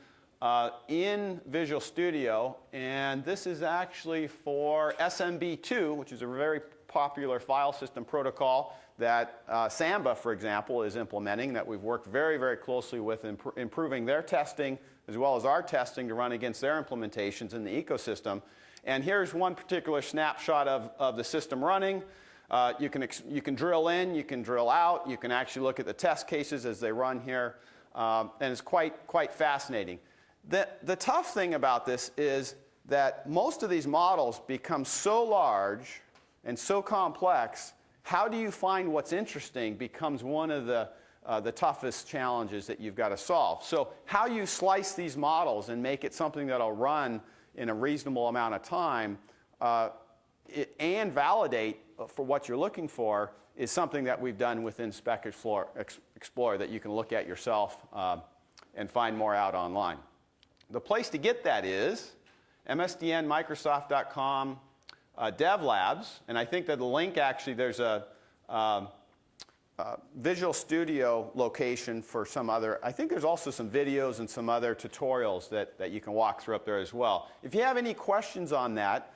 in Visual Studio, and this is actually for SMB2, which is a very popular file system protocol that Samba, for example, is implementing, that we've worked very, very closely with in improving their testing as well as our testing to run against their implementations in the ecosystem. And here's one particular snapshot of the system running. You can drill in, you can drill out, you can actually look at the test cases as they run here, and it's quite fascinating. The tough thing about this is that most of these models become so large and so complex, how do you find what's interesting becomes one of the toughest challenges that you've got to solve. So how you slice these models and make it something that'll run in a reasonable amount of time and validate for what you're looking for is something that we've done within Spec Explorer that you can look at yourself and find more out online. The place to get that is msdnmicrosoft.com Dev Labs, and I think that the link actually, there's a Visual Studio location for some other, I think there's also some videos and some other tutorials that you can walk through up there as well. If you have any questions on that,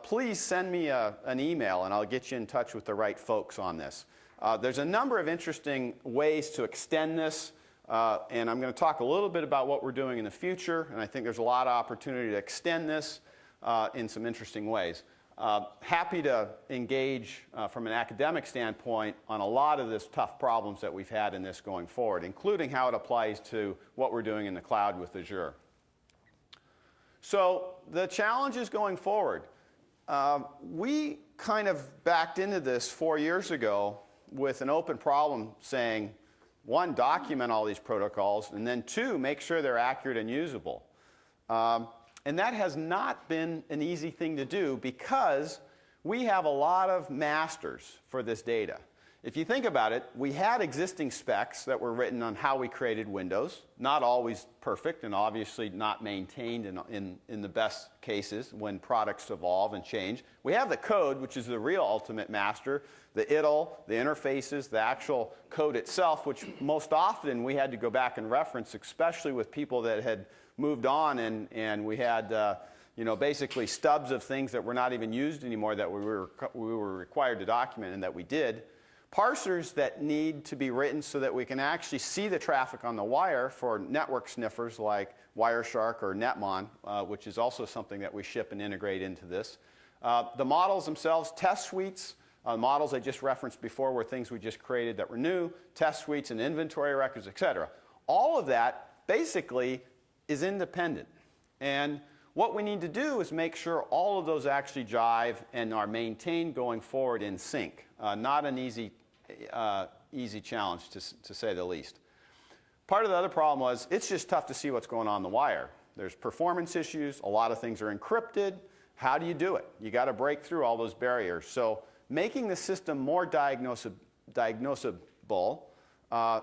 please send me an email and I'll get you in touch with the right folks on this. There's a number of interesting ways to extend this, and I'm going to talk a little bit about what we're doing in the future, and I think there's a lot of opportunity to extend this in some interesting ways. Happy to engage from an academic standpoint on a lot of this tough problems that we've had in this going forward, including how it applies to what we're doing in the cloud with Azure. So the challenges going forward. We kind of backed into this 4 years ago with an open problem saying, one, document all these protocols, and then two, make sure they're accurate and usable. And that has not been an easy thing to do because we have a lot of masters for this data. If you think about it, we had existing specs that were written on how we created Windows, not always perfect and obviously not maintained in the best cases when products evolve and change. We have the code, which is the real ultimate master, the IDLE, the interfaces, the actual code itself, which most often we had to go back and reference, especially with people that had moved on and we had basically stubs of things that were not even used anymore that we were required to document and that we did. Parsers that need to be written so that we can actually see the traffic on the wire for network sniffers like Wireshark or Netmon, which is also something that we ship and integrate into this. The models themselves, test suites, models I just referenced before were things we just created that were new, test suites and inventory records, etc. All of that basically is independent. And what we need to do is make sure all of those actually jive and are maintained going forward in sync. Not an easy challenge, to say the least. Part of the other problem was it's just tough to see what's going on the wire. There's performance issues. A lot of things are encrypted. How do you do it? You got to break through all those barriers. So making the system more diagnosable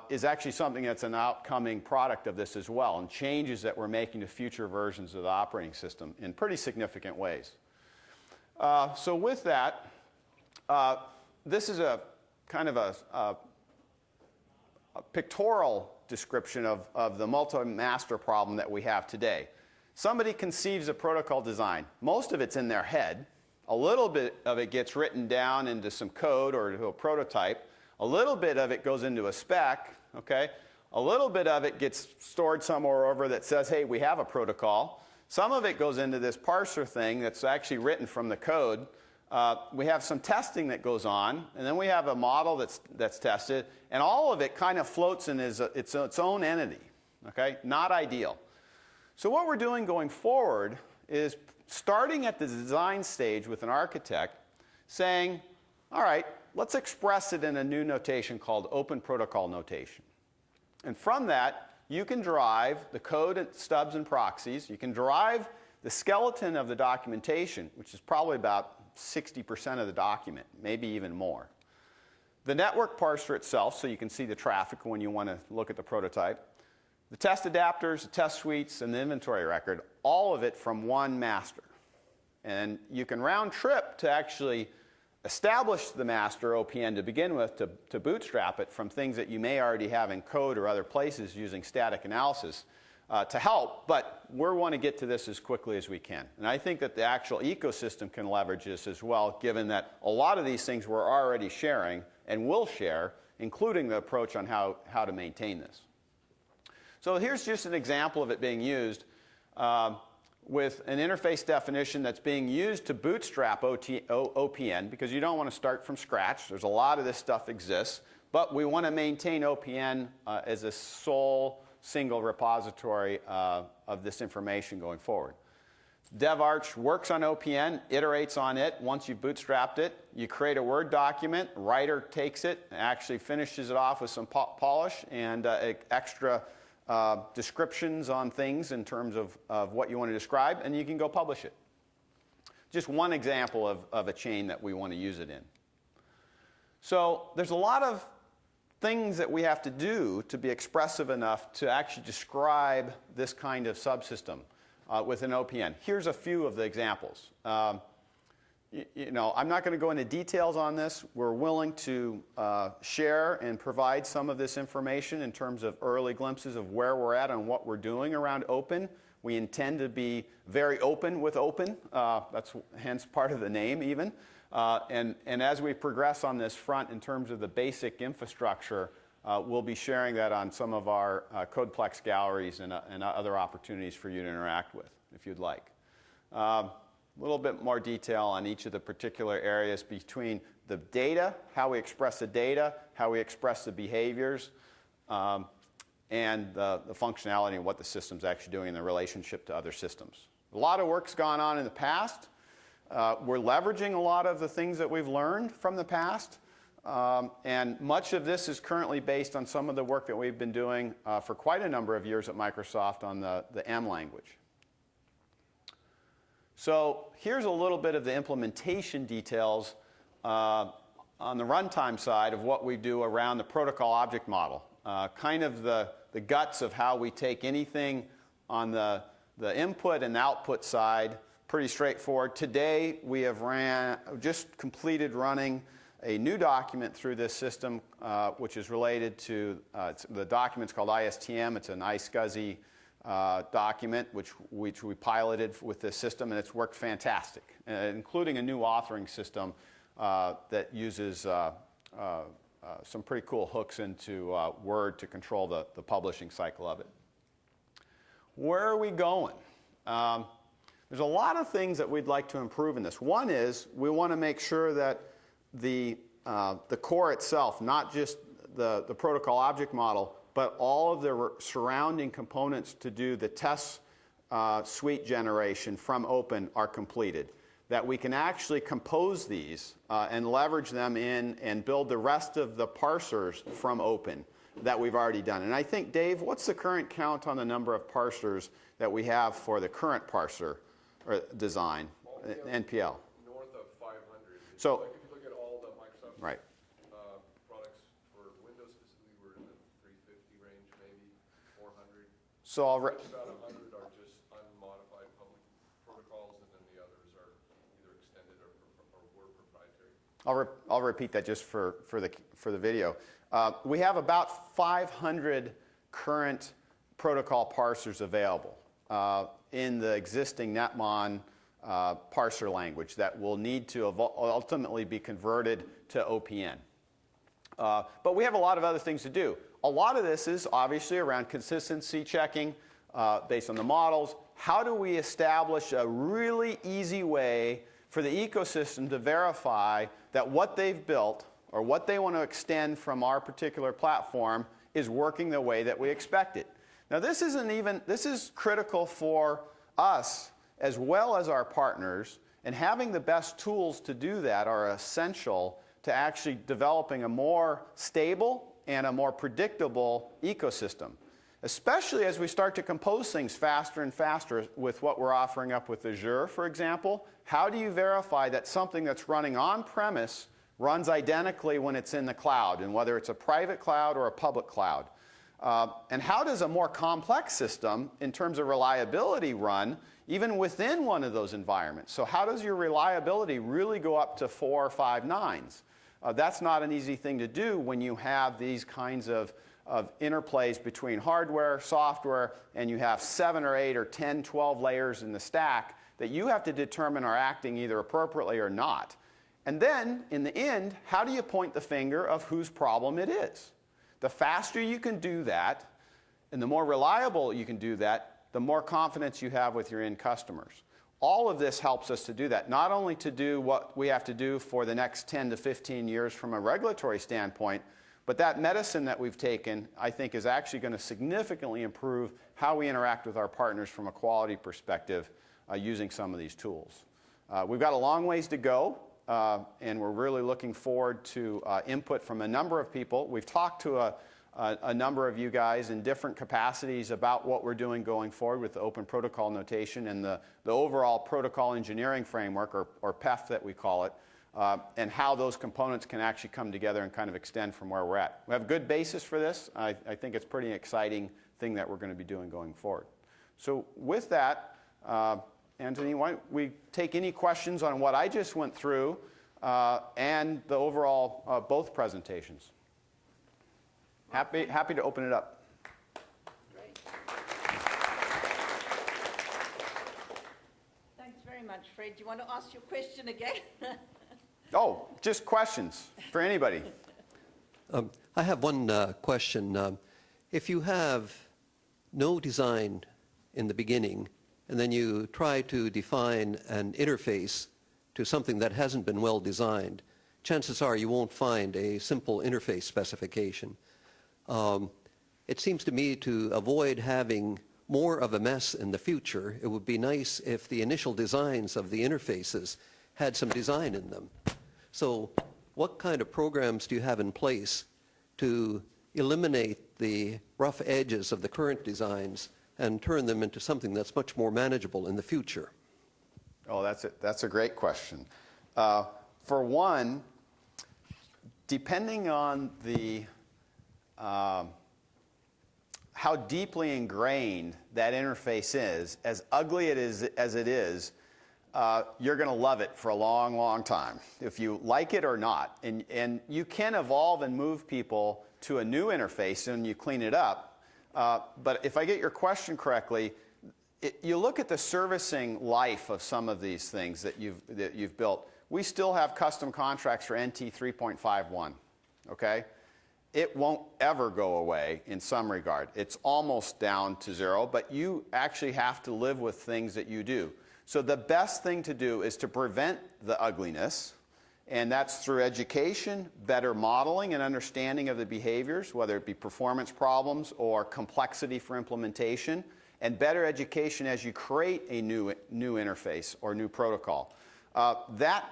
is actually something that's an outcoming product of this as well, and changes that we're making to future versions of the operating system in pretty significant ways. So with that, this is a kind of a pictorial description of the MultiMaster problem that we have today. Somebody conceives a protocol design. Most of it's in their head. A little bit of it gets written down into some code or to a prototype. A little bit of it goes into a spec, okay? A little bit of it gets stored somewhere over that says, hey, we have a protocol. Some of it goes into this parser thing that's actually written from the code. We have some testing that goes on, and then we have a model that's tested, and all of it kind of floats in its own entity, okay? Not ideal. So what we're doing going forward is starting at the design stage with an architect saying, all right, let's express it in a new notation called Open Protocol Notation. And from that, you can derive the code and stubs and proxies. You can derive the skeleton of the documentation, which is probably about 60% of the document, maybe even more. the network parser itself, so you can see the traffic when you want to look at the prototype, the test adapters, the test suites, and the inventory record, all of it from one master. And you can round trip to actually establish the master OPN to begin with to bootstrap it from things that you may already have in code or other places using static analysis to help, but we want to get to this as quickly as we can. And I think that the actual ecosystem can leverage this as well, given that a lot of these things we're already sharing and will share, including the approach on how to maintain this. So here's just an example of it being used with an interface definition that's being used to bootstrap OPN, because you don't want to start from scratch. There's a lot of this stuff exists, but we want to maintain OPN as a sole single repository of this information going forward. DevArch works on OPN, iterates on it. Once you've bootstrapped it, you create a Word document. Writer takes it, actually finishes it off with some polish and extra descriptions on things in terms of what you want to describe, and you can go publish it. Just one example of a chain that we want to use it in. So there's a lot of things that we have to do to be expressive enough to actually describe this kind of subsystem with an OPN. Here's a few of the examples. You know, I'm not going to go into details on this. We're willing to share and provide some of this information in terms of early glimpses of where we're at and what we're doing around open. We intend to be very open with open. That's hence part of the name even. And as we progress on this front in terms of the basic infrastructure, we'll be sharing that on some of our CodePlex galleries and other opportunities for you to interact with, if you'd like. A little bit more detail on each of the particular areas between the data, how we express the data, how we express the behaviors, and the functionality and what the system's actually doing in the relationship to other systems. A lot of work's gone on in the past. We're leveraging a lot of the things that we've learned from the past. And much of this is currently based on some of the work that we've been doing for quite a number of years at Microsoft on the M language. So here's a little bit of the implementation details on the runtime side of what we do around the protocol object model. Kind of the guts of how we take anything on the input and output side. Pretty straightforward. Today we have just completed running a new document through this system, which is related to the document's called ISTM. It's an iSCSI document which we piloted with this system, and it's worked fantastic, including a new authoring system that uses some pretty cool hooks into Word to control the publishing cycle of it. Where are we going? There's a lot of things that we'd like to improve in this. One is we want to make sure that the core itself, not just the protocol object model, but all of the surrounding components to do the test suite generation from open are completed. That we can actually compose these and leverage them in and build the rest of the parsers from open that we've already done. And I think, Dave, what's the current count on the number of parsers that we have for the current parser or design, NPL? North of 500. So, if you look at all the Microsoft right. Products for Windows specifically, we're in the 350 range, maybe 400. So about 100 are just unmodified public protocols, and then the others are either extended or were proprietary. I'll repeat that just for the video. We have about 500 current protocol parsers available in the existing Netmon parser language that will need to ultimately be converted to OPN. But we have a lot of other things to do. A lot of this is obviously around consistency checking based on the models. How do we establish a really easy way for the ecosystem to verify that what they've built or what they want to extend from our particular platform is working the way that we expect it? Now this is critical for us as well as our partners, and having the best tools to do that are essential to actually developing a more stable and a more predictable ecosystem, especially as we start to compose things faster and faster with what we're offering up with Azure, for example. How do you verify that something that's running on-premise runs identically when it's in the cloud, and whether it's a private cloud or a public cloud. And how does a more complex system, in terms of reliability, run even within one of those environments? So how does your reliability really go up to 4 or 5 nines? That's not an easy thing to do when you have these kinds of interplays between hardware, software, and you have 7 or 8 or 10, 12 layers in the stack that you have to determine are acting either appropriately or not. And then, in the end, how do you point the finger of whose problem it is? The faster you can do that, and the more reliable you can do that, the more confidence you have with your end customers. All of this helps us to do that, not only to do what we have to do for the next 10 to 15 years from a regulatory standpoint, but that medicine that we've taken, I think, is actually going to significantly improve how we interact with our partners from a quality perspective using some of these tools. We've got a long ways to go, and we're really looking forward to input from a number of people. We've talked to a number of you guys in different capacities about what we're doing going forward with the open protocol notation and the overall protocol engineering framework, or PEF that we call it, and how those components can actually come together and kind of extend from where we're at. We have a good basis for this. I think it's a pretty exciting thing that we're going to be doing going forward. So with that, Anthony, why don't we take any questions on what I just went through and the overall both presentations? Happy to open it up. Great. Thanks very much, Fred. Do you want to ask your question again? Oh, just questions for anybody. I have one question. If you have no design in the beginning, and then you try to define an interface to something that hasn't been well designed, chances are you won't find a simple interface specification. It seems to me to avoid having more of a mess in the future, it would be nice if the initial designs of the interfaces had some design in them. So what kind of programs do you have in place to eliminate the rough edges of the current designs and turn them into something that's much more manageable in the future? Oh, that's a great question. For one, depending on the how deeply ingrained that interface is, as ugly as it is, you're going to love it for a long, long time, if you like it or not. And you can evolve and move people to a new interface and you clean it up. But if I get your question correctly, you look at the servicing life of some of these things that you've built. We still have custom contracts for NT 3.51, okay? It won't ever go away in some regard. It's almost down to 0, but you actually have to live with things that you do. So the best thing to do is to prevent the ugliness, and that's through education, better modeling and understanding of the behaviors, whether it be performance problems or complexity for implementation, and better education as you create a new interface or new protocol.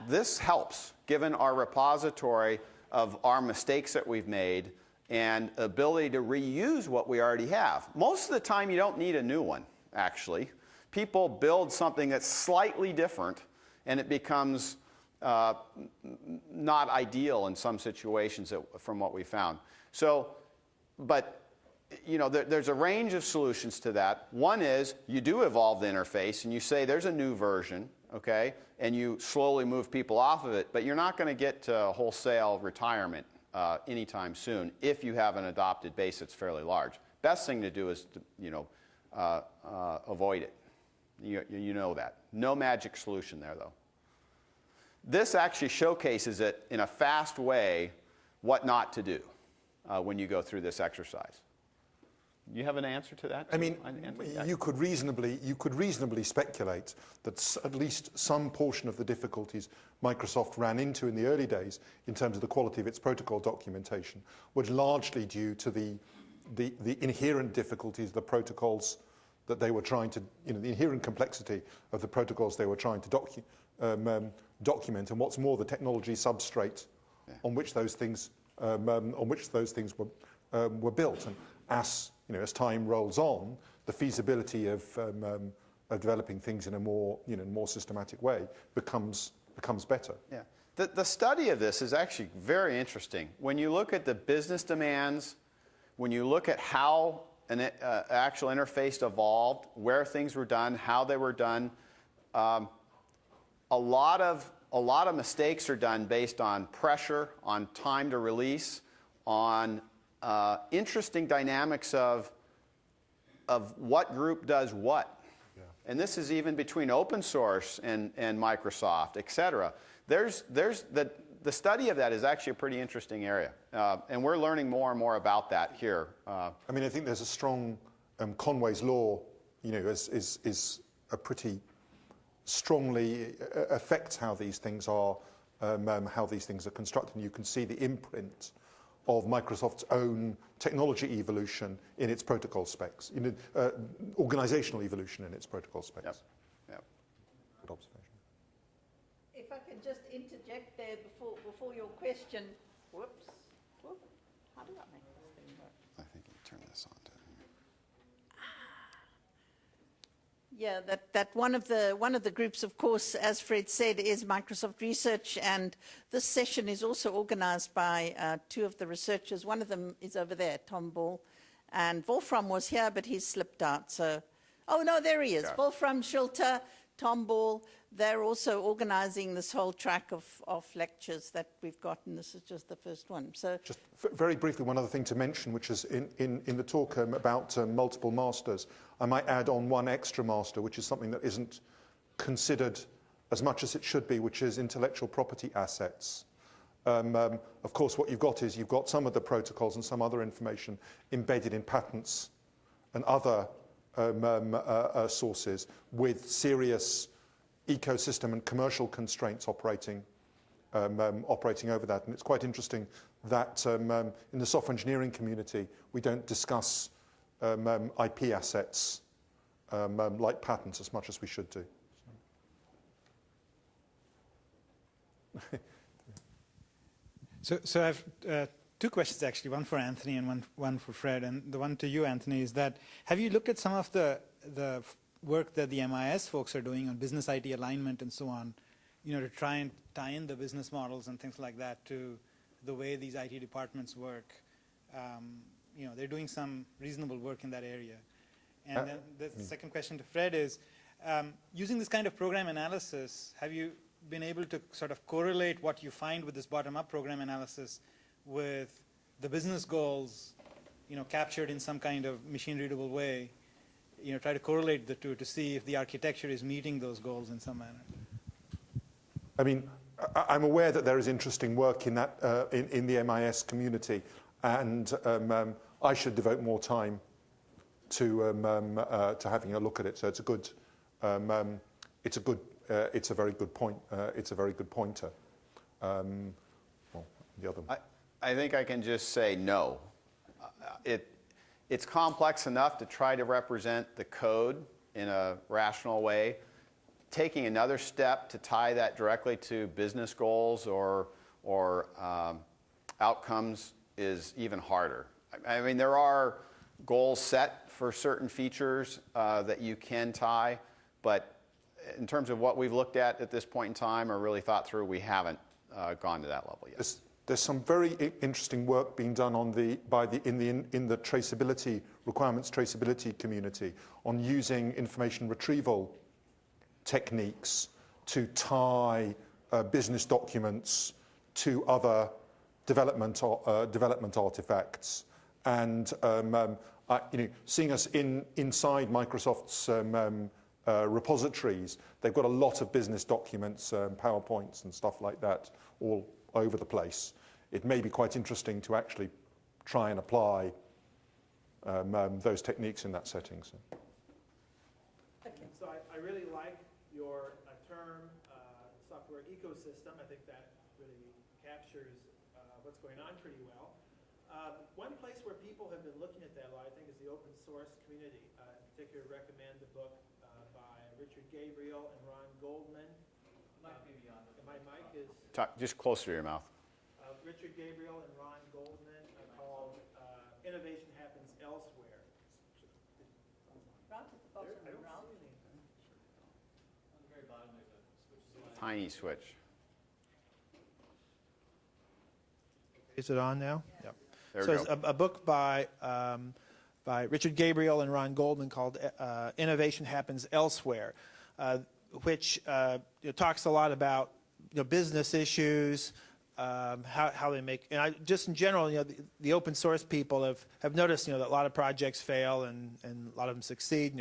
This helps, given our repository of our mistakes that we've made and ability to reuse what we already have. Most of the time, you don't need a new one, actually. People build something that's slightly different, and it becomes not ideal in some situations from what we found. So, but you know, there's a range of solutions to that. One is you do evolve the interface, and you say there's a new version, okay, and you slowly move people off of it, but you're not going to get to wholesale retirement anytime soon if you have an adopted base that's fairly large. Best thing to do is to, you know, avoid it. You know that. No magic solution there, though. This actually showcases it in a fast way what not to do when you go through this exercise. You have an answer to that? I mean, you could reasonably speculate that at least some portion of the difficulties Microsoft ran into in the early days in terms of the quality of its protocol documentation were largely due to the inherent difficulties of the protocols that they were trying to, you know, the inherent complexity of the protocols they were trying to document, and what's more, the technology substrate on which those things were built. And as you know, as time rolls on, the feasibility of developing things in a more systematic way becomes better. Yeah, The study of this is actually very interesting. When you look at the business demands, when you look at how an actual interface evolved, where things were done, how they were done, a lot of mistakes are done based on pressure, on time to release, on interesting dynamics of what group does what. Yeah. And this is even between open source and Microsoft, et cetera. The study of that is actually a pretty interesting area. And we're learning more and more about that here. I mean, I think there's a strong Conway's law, is a pretty strongly affects how these things are constructed. And you can see the imprint of Microsoft's own technology evolution in its protocol specs, organizational evolution in its protocol specs. Yep. Yep. Good observation. If I can just interject there before your question. Whoops. How do I make this thing work? I think you turn this on to. Yeah, that one of the groups, of course, as Fred said, is Microsoft Research, and this session is also organized by two of the researchers. One of them is over there, Tom Ball, and Wolfram was here, but he's slipped out. So, oh no, there he is. Yeah. Wolfram Schulter, Tom Ball. They're also organizing this whole track of lectures that we've got, and this is just the first one. So, just very briefly, one other thing to mention, which is in the talk about multiple masters, I might add on one extra master, which is something that isn't considered as much as it should be, which is intellectual property assets. Of course, what you've got is you've got some of the protocols and some other information embedded in patents and other sources with serious ecosystem and commercial constraints operating over that. And it's quite interesting that in the software engineering community, we don't discuss IP assets like patents as much as we should do. So I have two questions, actually, one for Anthony and one for Fred. And the one to you, Anthony, is that have you looked at some of the work that the MIS folks are doing on business IT alignment and so on, to try and tie in the business models and things like that to the way these IT departments work? They're doing some reasonable work in that area. And then the second question to Fred is, using this kind of program analysis, have you been able to sort of correlate what you find with this bottom-up program analysis with the business goals, captured in some kind of machine-readable way? Try to correlate the two to see if the architecture is meeting those goals in some manner. I mean, I'm aware that there is interesting work in that in the MIS community, and I should devote more time to having a look at it. So it's a good, it's a very good point. It's a very good pointer. Well, the other one. I think I can just say no. It's complex enough to try to represent the code in a rational way. Taking another step to tie that directly to business goals or outcomes is even harder. I mean, there are goals set for certain features that you can tie, but in terms of what we've looked at this point in time or really thought through, we haven't gone to that level yet. There's some very interesting work being done in the traceability requirements traceability community on using information retrieval techniques to tie business documents to other development artifacts, and seeing us inside Microsoft's repositories, they've got a lot of business documents, PowerPoints and stuff like that all over the place. It may be quite interesting to actually try and apply those techniques in that setting. So. Okay. So I really like your term, software ecosystem. I think that really captures what's going on pretty well. One place where people have been looking at that a lot, I think, is the open source community. In particular, recommend the book by Richard Gabriel and Ron Goldman. My mic is... Talk just closer to your mouth. Richard Gabriel and Ron Goldman called Innovation Happens Elsewhere. Tiny switch. Is it on now? Yep. There we So go. it's a book by Richard Gabriel and Ron Goldman called Innovation Happens Elsewhere, which talks a lot about business issues, how they make, and just in general, the open source people have noticed, that a lot of projects fail and a lot of them succeed.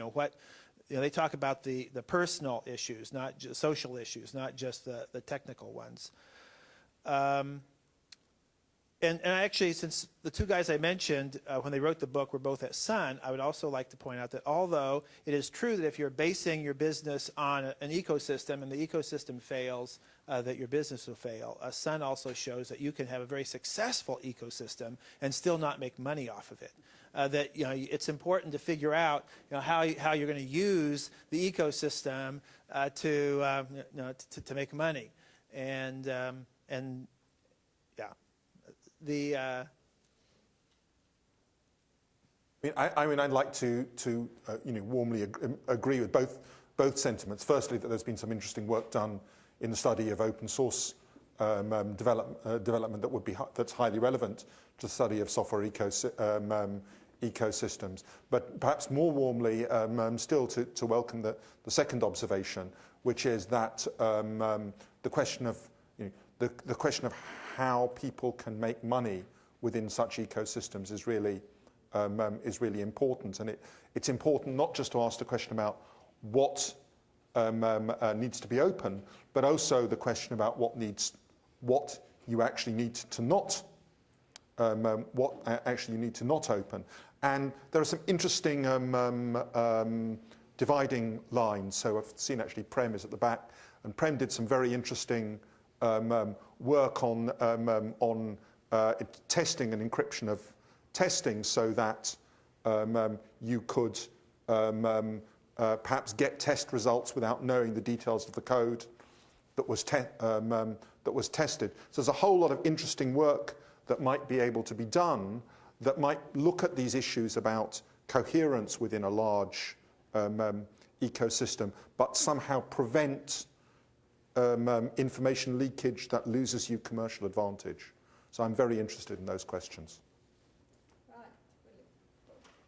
They talk about the personal issues, not just social issues, not just the technical ones. And actually, since the two guys I mentioned, when they wrote the book, were both at Sun, I would also like to point out that although it is true that if you're basing your business on an ecosystem and the ecosystem fails, that your business will fail, Sun also shows that you can have a very successful ecosystem and still not make money off of it. That it's important to figure out how you're going to use the ecosystem to make money, and yeah. I'd like to warmly agree with both sentiments. Firstly, that there's been some interesting work done in the study of open source development that's highly relevant to the study of software ecosystems. But perhaps more warmly, still to welcome the second observation, which is that the question of the question of how people can make money within such ecosystems is really important, and it's important not just to ask the question about what needs to be open, but also the question about what you actually need to not open. And there are some interesting dividing lines. So I've seen actually Prem is at the back, and Prem did some very interesting work on testing and encryption of testing, so that you could perhaps get test results without knowing the details of the code that was tested. So there's a whole lot of interesting work that might be able to be done that might look at these issues about coherence within a large ecosystem, but somehow prevent information leakage that loses you commercial advantage. So I'm very interested in those questions.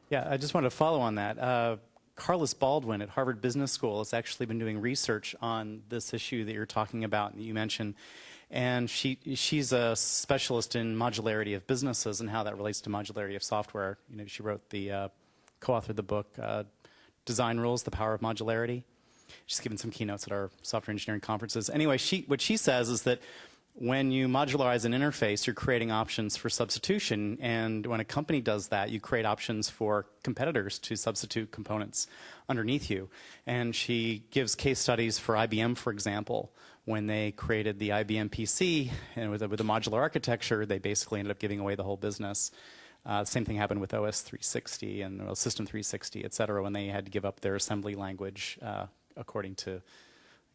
Yeah, I just wanted to follow on that. Carlos Baldwin at Harvard Business School has actually been doing research on this issue that you're talking about and that you mentioned. And she's a specialist in modularity of businesses and how that relates to modularity of software. She wrote co-authored the book, Design Rules, The Power of Modularity. She's given some keynotes at our software engineering conferences. Anyway, what she says is that when you modularize an interface, you're creating options for substitution. And when a company does that, you create options for competitors to substitute components underneath you. And she gives case studies for IBM, for example. When they created the IBM PC and with a modular architecture, they basically ended up giving away the whole business. Same thing happened with OS 360 and System 360, et cetera, when they had to give up their assembly language according to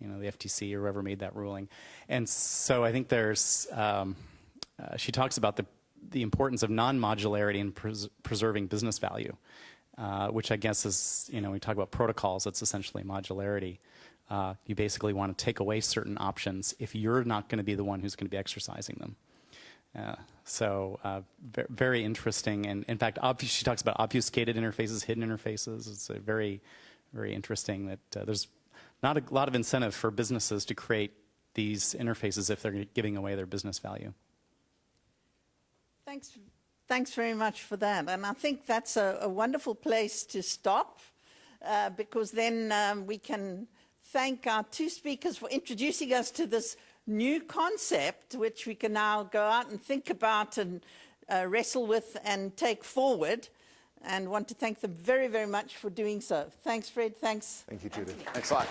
the FTC or whoever made that ruling. And so I think there's, she talks about the importance of non-modularity in preserving business value, which I guess is, when we talk about protocols, it's essentially modularity. You basically want to take away certain options if you're not going to be the one who's going to be exercising them. Very interesting. And in fact, she talks about obfuscated interfaces, hidden interfaces. It's very, very interesting that there's not a lot of incentive for businesses to create these interfaces if they're giving away their business value. Thanks very much for that. And I think that's a wonderful place to stop, because then we can thank our two speakers for introducing us to this new concept, which we can now go out and think about and wrestle with and take forward. And want to thank them very, very much for doing so. Thanks, Fred. Thanks. Thank you, Judith. Anthony. Thanks a lot.